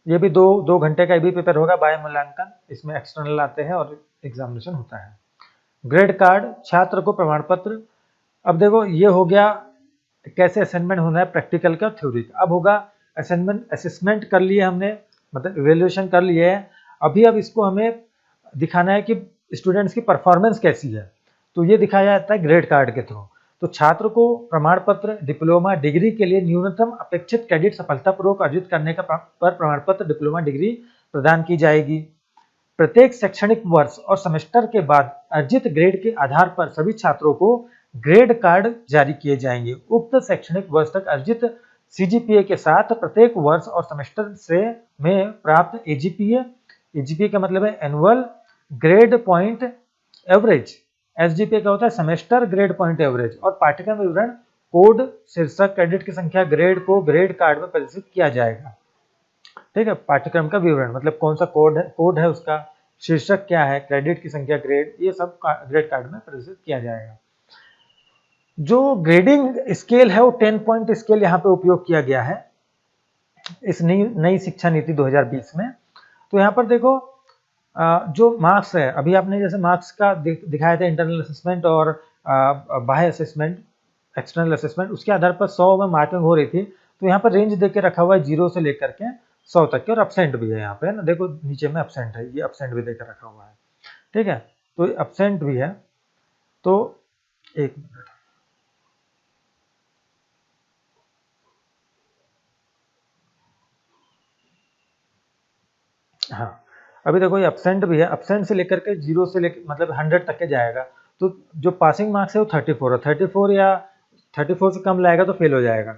ये भी दो घंटे का भी पेपर होगा बाह्य मूल्यांकन, इसमें एक्सटर्नल आते हैं और एग्जामिनेशन होता है। ग्रेड कार्ड, छात्र को प्रमाण पत्र। अब देखो ये हो गया कैसे असाइनमेंट होना है प्रैक्टिकल का, थ्योरी का। अब होगा असेसमेंट कर लिए हमने, मतलब इवेल्युएशन कर लिए है। अब इसको हमें दिखाना है कि स्टूडेंट्स की परफॉर्मेंस कैसी है, तो ये दिखाया जाता है ग्रेड कार्ड के थ्रू। तो छात्र को प्रमाण पत्र, डिप्लोमा, डिग्री के लिए न्यूनतम अपेक्षित क्रेडिट सफलतापूर्वक अर्जित करने का पर प्रमाण पत्र, डिप्लोमा डिग्री प्रदान की जाएगी। प्रत्येक शैक्षणिक वर्ष और सेमेस्टर के बाद अर्जित ग्रेड के आधार पर सभी छात्रों को ग्रेड कार्ड जारी किए जाएंगे। उक्त शैक्षणिक वर्ष तक अर्जित सीजीपीए के साथ प्रत्येक वर्ष और सेमेस्टर से में प्राप्त एजीपीए का मतलब है annual grade point average, SGPA का होता है सेमेस्टर ग्रेड पॉइंट एवरेज, और पाठ्यक्रम विवरण, कोड, शीर्षक, क्रेडिट की संख्या, ग्रेड को ग्रेड कार्ड में प्रदर्शित किया जाएगा। ठीक है, पाठ्यक्रम का विवरण मतलब कौन सा कोड है उसका, शीर्षक क्या है, क्रेडिट की संख्या, ग्रेड, ये सब ग्रेड कार्ड में प्रदर्शित किया जाएगा। जो ग्रेडिंग स्केल है वो 10 पॉइंट स्केल यहाँ पे उपयोग किया गया है इस नई शिक्षा नीति 2020 में। तो यहाँ पर देखो जो मार्क्स है, अभी आपने जैसे मार्क्स का दिखाया था इंटरनल असेसमेंट और बाह्य असेसमेंट, एक्सटर्नल असेसमेंट, उसके आधार पर 100 में मार्किंग हो रही थी। तो यहाँ पर रेंज देके रखा हुआ है 0 से लेकर के 100 तक के, और अपसेंट भी है यहाँ पे ना, देखो नीचे में अपसेंट है, ये अपसेंट भी देकर रखा हुआ है। ठीक है, तो अपसेंट भी है। तो एक मिनट, हाँ अभी देखो ये अपसेंट भी है, अपसेंट से लेकर के 0 से लेकर मतलब 100 तक के जाएगा। तो जो पासिंग मार्क्स है वो 34 है, 34 या 34 से कम लाएगा तो फेल हो जाएगा,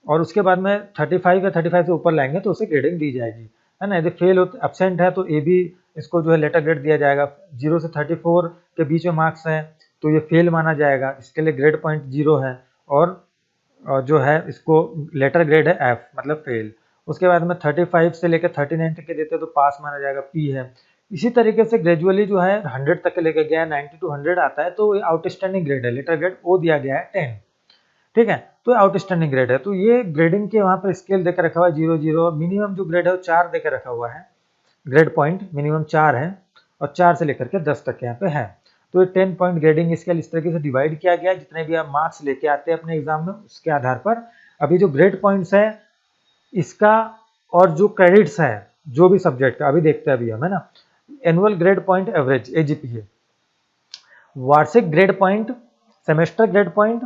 और उसके बाद में 35 या 35 से ऊपर लाएंगे तो उसे ग्रेडिंग दी जाएगी, है ना। यदि फेल हो, अपसेंट है तो ए भी इसको जो है लेटर ग्रेड दिया जाएगा। 0 से 34 के बीच में मार्क्स है तो ये फेल माना जाएगा, इसके लिए ग्रेड पॉइंट 0 है, और जो है इसको लेटर ग्रेड है एफ मतलब फेल। उसके बाद में 35 से लेकर 39 तक के देते हैं तो पास माना जाएगा, पी है। इसी तरीके से ग्रेजुअली जो है 100 तक के लेकर गया, 90 to 100 आता है तो आउटस्टैंडिंग ग्रेड है, लेटर ग्रेड ओ दिया गया है 10। ठीक है, तो आउटस्टैंडिंग ग्रेड है। तो ये ग्रेडिंग के वहां पर स्केल देकर रखा हुआ है 0 0, और मिनिमम जो ग्रेड है वो 4 देकर रखा हुआ है, ग्रेड पॉइंट मिनिमम 4 है, और 4 से लेकर के 10 तक यहाँ पे है। तो ये 10 पॉइंट ग्रेडिंग स्केल इस तरीके से डिवाइड किया गया है, जितने भी आप मार्क्स लेके आते हैं अपने एग्जाम में उसके आधार पर। अभी जो ग्रेड पॉइंट्स है इसका, और जो क्रेडिट्स है जो भी सब्जेक्ट का, अभी देखते हैं अभी हम, है ना। एनुअल ग्रेड पॉइंट एवरेज एजीपीए, वार्षिक grade point, semester grade point,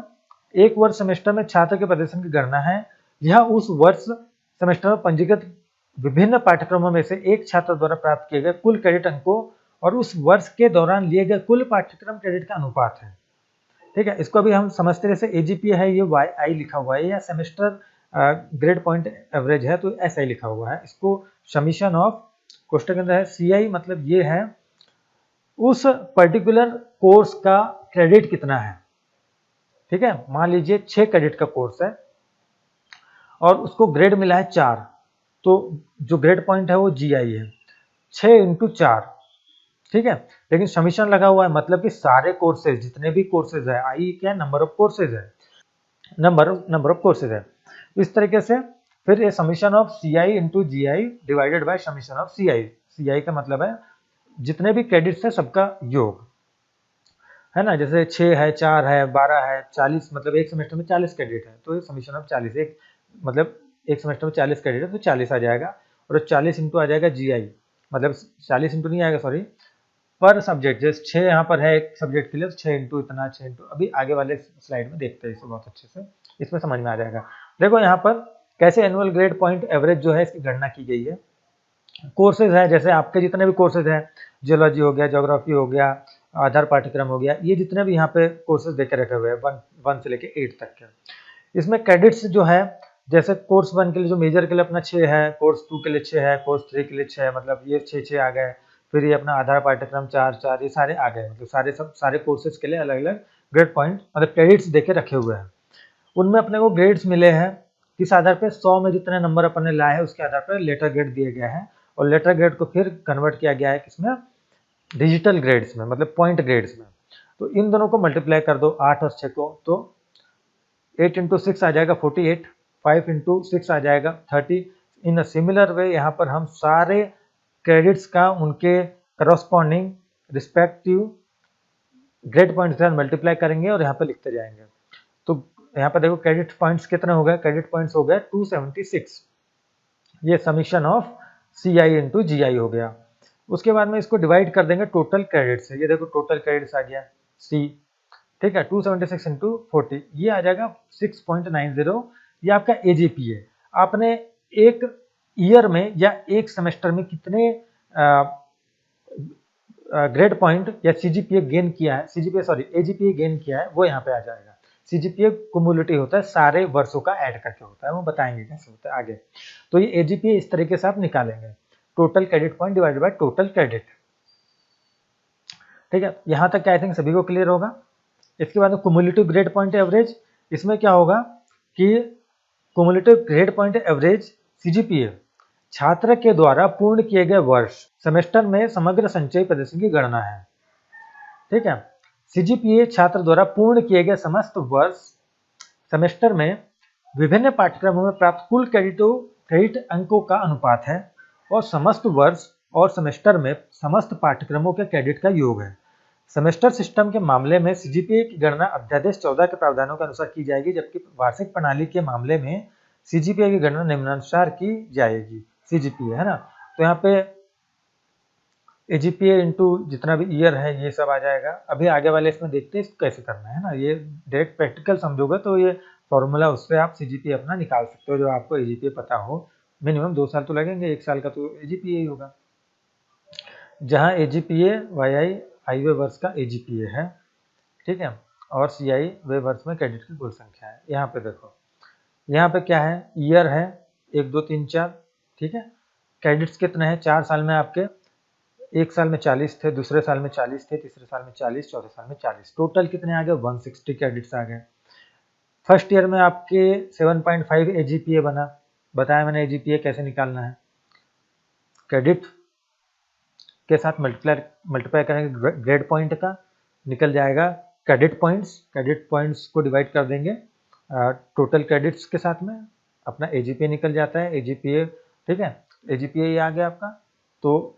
एक वर्ष सेमेस्टर में छात्र के प्रदर्शन की गणना है। यह उस वर्ष सेमेस्टर में पंजीकृत विभिन्न पाठ्यक्रमों में से एक छात्र द्वारा प्राप्त किए गए कुल क्रेडिट अंकों और उस वर्ष के दौरान लिए गए कुल पाठ्यक्रम क्रेडिट का अनुपात है। ठीक है, इसको अभी हम समझते जैसे एजीपीए है ये वाई आई लिखा हुआ है, या सेमेस्टर ग्रेड पॉइंट एवरेज है तो एस आई लिखा हुआ है। इसको समीशन ऑफ कोष्टक के अंदर है सी आई, मतलब ये है उस पर्टिकुलर कोर्स का क्रेडिट कितना है। ठीक है, मान लीजिए 6 क्रेडिट का कोर्स है और उसको ग्रेड मिला है 4, तो जो ग्रेड पॉइंट है वो जी आई है, 6 इंटू 4। ठीक है, लेकिन समीशन लगा हुआ है, मतलब कि सारे कोर्सेज, जितने भी कोर्सेज है, आई क्या नंबर ऑफ कोर्सेज है, नंबर ऑफ कोर्सेज है। इस तरीके से फिर ये summation of C I into G I divided by summation of C I. C I का मतलब है जितने भी क्रेडिट्स है सबका योग, है ना। जैसे 6 है, 4 है, 12 है, 40, मतलब एक सेमेस्टर में 40 क्रेडिट है तो ये समीशन ऑफ 40, एक मतलब एक सेमेस्टर में 40 क्रेडिट है तो 40 आ जाएगा, और 40 इंटू आ जाएगा जी आई, मतलब 40 इंटू नहीं आएगा सॉरी, पर सब्जेक्ट, जैसे 6 यहाँ पर है एक सब्जेक्ट के लिए तो 6 इंटू इतना, 6 इंटू, अभी आगे वाले स्लाइड में देखते हैं इसको बहुत अच्छे से, इसमें समझ में आ जाएगा। देखो यहाँ पर कैसे एनुअल ग्रेड पॉइंट एवरेज जो है इसकी गणना की गई है। कोर्सेज है, जैसे आपके जितने भी कोर्सेज हैं, जियोलॉजी हो गया, ज्योग्राफी हो गया, आधार पाठ्यक्रम हो गया, ये जितने भी यहाँ पे कोर्सेज देके रखे हुए हैं 1 से लेके 8 तक के, इसमें क्रेडिट्स जो है जैसे कोर्स 1 के लिए जो मेजर के लिए अपना 6 है, कोर्स 2 के लिए 6 है, कोर्स 3 के लिए 6 है, मतलब ये 6 आ गए। फिर ये अपना आधार पाठ्यक्रम 4 ये सारे आ गए, मतलब सारे कोर्सेज के लिए अलग अलग ग्रेड पॉइंट मतलब क्रेडिट्स देके रखे हुए हैं। उनमें अपने को ग्रेड्स मिले हैं, किस आधार पे 100 में जितने नंबर अपन ने लाए हैं उसके आधार पर लेटर ग्रेड दिया गया है, और लेटर ग्रेड को फिर कन्वर्ट किया गया है किसमें, डिजिटल ग्रेड्स में, मतलब पॉइंट ग्रेड्स में। तो इन दोनों को मल्टीप्लाई कर दो 8 और 6 को, तो 8 इंटू 6 आ जाएगा 48, 5 इंटू 6 आ जाएगा 30। इन अ सिमिलर वे यहाँ पर हम सारे क्रेडिट्स का उनके करस्पॉन्डिंग रिस्पेक्टिव ग्रेड पॉइंट्स के साथ मल्टीप्लाई करेंगे और यहाँ पे लिखते जाएंगे। तो यहाँ पर देखो क्रेडिट पॉइंट्स कितने हो गए, क्रेडिट पॉइंट्स हो गए 276। ये summation of CI into GI हो गया। उसके बाद में इसको डिवाइड कर देंगे टोटल क्रेडिट से। ये देखो टोटल क्रेडिट्स आ गया C, ठीक है, 276 इंटू 40, ये आ जाएगा 6.90। ये आपका AGPA। आपने एक ईयर में या एक सेमेस्टर में कितने ग्रेड पॉइंट या CGPA गेन किया है, AGPA गेन किया है, वो यहाँ पे आ जाएगा। CGPA कुमुलेटिव होता है, सारे वर्षों का ऐड करके होता है, वो बताएंगे कैसे होता है आगे। तो ये AGPA इस तरीके से आप निकालेंगे, total credit point divided by total credit. ठीक है, यहाँ तक आई थिंक सभी को क्लियर होगा। इसके बाद कुमुलेटिव ग्रेड पॉइंट एवरेज, इसमें क्या होगा कि cumulative grade point average CGPA छात्र के द्वारा पूर्ण किए गए वर्ष सेमेस्टर में समग्र संचयी प्रदर्शन की गणना है। ठीक है, CGPA छात्र द्वारा पूर्ण किए गए समस्त वर्ष सेमेस्टर में विभिन्न पाठ्यक्रमों में प्राप्त कुल क्रेडिट अंकों का अनुपात है और समस्त वर्ष और सेमेस्टर में समस्त पाठ्यक्रमों के क्रेडिट का योग है। सेमेस्टर सिस्टम के मामले में CGPA की गणना अध्यादेश 14 के प्रावधानों के अनुसार की जाएगी, जबकि वार्षिक प्रणाली के मामले में CGPA की गणना निम्नानुसार की जाएगी। CGPA है ना, तो यहाँ पे AGPA इंटू जितना भी ईयर है ये सब आ जाएगा। अभी आगे वाले इसमें देखते हैं इसको कैसे करना है ना, ये डायरेक्ट प्रैक्टिकल समझोगे तो ये फॉर्मूला उससे आप CGPA अपना निकाल सकते हो, जो आपको AGPA पता हो। मिनिमम 2 साल तो लगेंगे, 1 साल का तो AGPA ही होगा। जहाँ AGPA YI हाईवे वर्ष का AGPA है, ठीक है, और CI वे वर्ष में क्रेडिट की कुल संख्या है। यहाँ पे देखो, यहाँ पे क्या है, ईयर है 1 2 3 4, ठीक है। क्रेडिट्स कितने हैं, 4 साल में आपके, एक साल में 40 थे, दूसरे साल में 40 थे, तीसरे साल में 40, चौथे साल में 40, टोटल कितने आ गए 160 क्रेडिट्स आ गए। फर्स्ट ईयर में आपके 7.5 AGPA बना, बताया मैंने AGPA कैसे निकालना है, क्रेडिट के साथ मल्टीप्लाई करेंगे ग्रेड पॉइंट का, निकल जाएगा क्रेडिट पॉइंट्स को डिवाइड कर देंगे टोटल क्रेडिट्स के साथ में, अपना AGPA निकल जाता है, AGPA, ठीक है, AGPA ये आ गया आपका। तो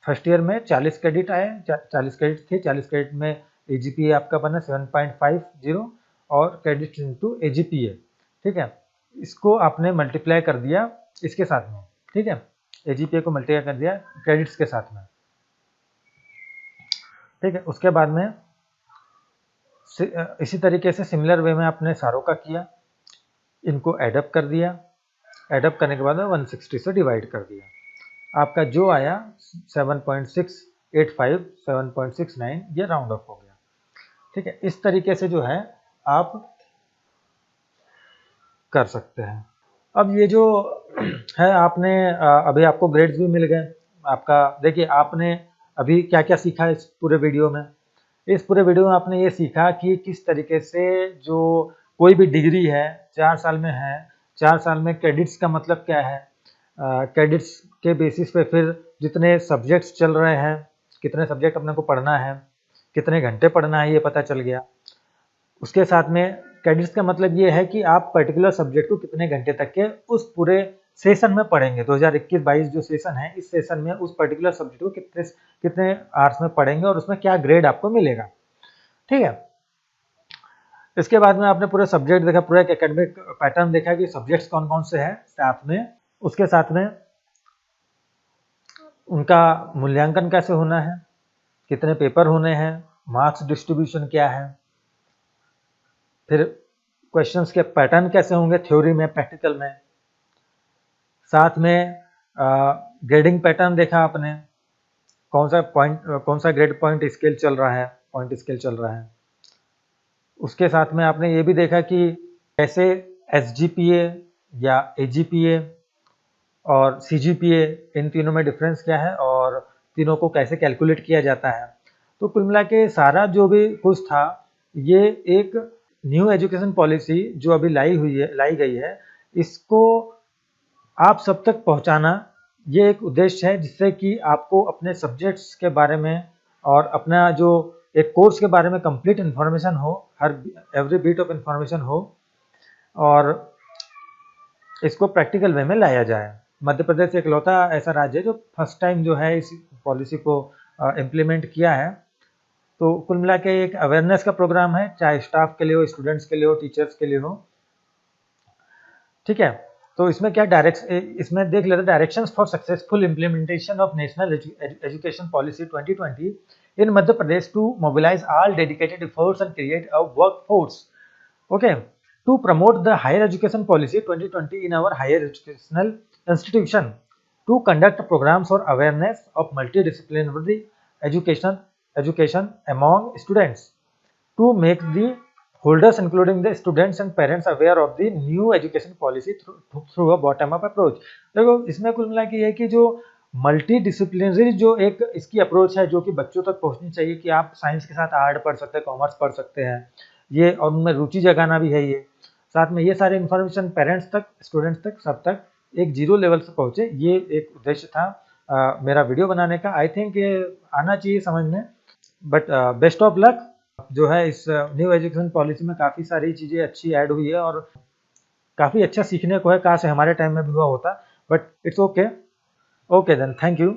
फर्स्ट ईयर में 40 क्रेडिट आए, 40 क्रेडिट थे, 40 क्रेडिट में AGPA आपका बना 7.50 और क्रेडिट इंटू AGPA, ठीक है, इसको आपने मल्टीप्लाई कर दिया इसके साथ में, ठीक है, AGPA को मल्टीप्लाई कर दिया क्रेडिट्स के साथ में, ठीक है। उसके बाद में इसी तरीके से सिमिलर वे में आपने सारों का किया, इनको एडअप कर दिया, एडअप करने के बाद में 160 से डिवाइड कर दिया, आपका जो आया 7.685 7.69, ये राउंड ऑफ हो गया, ठीक है। इस तरीके से जो है आप कर सकते हैं। अब ये जो है आपने अभी आपको ग्रेड्स भी मिल गए आपका। देखिए आपने अभी क्या क्या सीखा इस पूरे वीडियो में, इस पूरे वीडियो में आपने ये सीखा कि किस तरीके से जो कोई भी डिग्री है 4 साल में है, 4 साल में क्रेडिट्स का मतलब क्या है, क्रेडिट्स के बेसिस पे फिर जितने सब्जेक्ट्स चल रहे हैं, कितने सब्जेक्ट अपने को पढ़ना है, कितने घंटे पढ़ना है, ये पता चल गया। उसके साथ में क्रेडिट्स का मतलब ये है कि आप पर्टिकुलर सब्जेक्ट को कितने घंटे तक के उस पूरे सेशन में पढ़ेंगे। 2021-22 जो सेशन है, इस सेशन में उस पर्टिकुलर सब्जेक्ट को कितने आवर्स में पढ़ेंगे और उसमें क्या ग्रेड आपको मिलेगा, ठीक है। इसके बाद में आपने पूरे सब्जेक्ट देखा, पूरा एकेडमिक पैटर्न देखा कि सब्जेक्ट्स कौन कौन से हैं साथ में, उसके साथ में उनका मूल्यांकन कैसे होना है, कितने पेपर होने हैं, मार्क्स डिस्ट्रीब्यूशन क्या है, फिर क्वेश्चंस के पैटर्न कैसे होंगे थ्योरी में, प्रैक्टिकल में, साथ में ग्रेडिंग पैटर्न देखा आपने, कौन सा ग्रेड पॉइंट स्केल चल रहा है, पॉइंट स्केल चल रहा है। उसके साथ में आपने ये भी देखा कि कैसे SGPA या AGPA और CGPA, इन तीनों में डिफरेंस क्या है और तीनों को कैसे कैलकुलेट किया जाता है। तो कुल मिला के सारा जो भी कुछ था, ये एक न्यू एजुकेशन पॉलिसी जो अभी लाई गई है, इसको आप सब तक पहुंचाना ये एक उद्देश्य है, जिससे कि आपको अपने सब्जेक्ट्स के बारे में और अपना जो एक कोर्स के बारे में कंप्लीट इन्फॉर्मेशन हो, हर एवरी बिट ऑफ इन्फॉर्मेशन हो, और इसको प्रैक्टिकल वे में लाया जाए। मध्य प्रदेश इकलौता ऐसा राज्य है जो फर्स्ट टाइम जो है इस पॉलिसी को इम्प्लीमेंट किया है। तो कुल मिला के एक अवेयरनेस का प्रोग्राम है, चाहे स्टाफ के लिए हो, स्टूडेंट्स के लिए हो, टीचर्स के लिए हो। ठीक है, तो इसमें क्या इसमें देख लेते हैं directions for successful implementation of national education policy 2020 in Madhya Pradesh to mobilise all dedicated efforts and create a workforce, okay, to promote the higher education policy 2020 in our higher educational institution, to conduct programs for awareness of multidisciplinary education among students, to make the holders including the students and parents aware of the new education policy through a bottom up approach। देखो इसमें कुल मिला के ये कि जो मल्टी डिसिप्लिनरी जो एक इसकी अप्रोच है, जो कि बच्चों तक पहुंचनी चाहिए कि आप साइंस के साथ आर्ट पढ़ सकते हैं, कॉमर्स पढ़ सकते हैं, ये और उनमें रुचि जगाना भी है। ये साथ में ये सारे इन्फॉर्मेशन पेरेंट्स तक, स्टूडेंट्स तक, सब तक एक जीरो लेवल से पहुंचे, ये एक उद्देश्य था मेरा वीडियो बनाने का। आई थिंक ये आना चाहिए समझ में, बट बेस्ट ऑफ लक। जो है इस न्यू एजुकेशन पॉलिसी में काफ़ी सारी चीज़ें अच्छी ऐड हुई है और काफ़ी अच्छा सीखने को है, काश हमारे टाइम में भी हुआ होता, but it's okay. Okay then, thank you.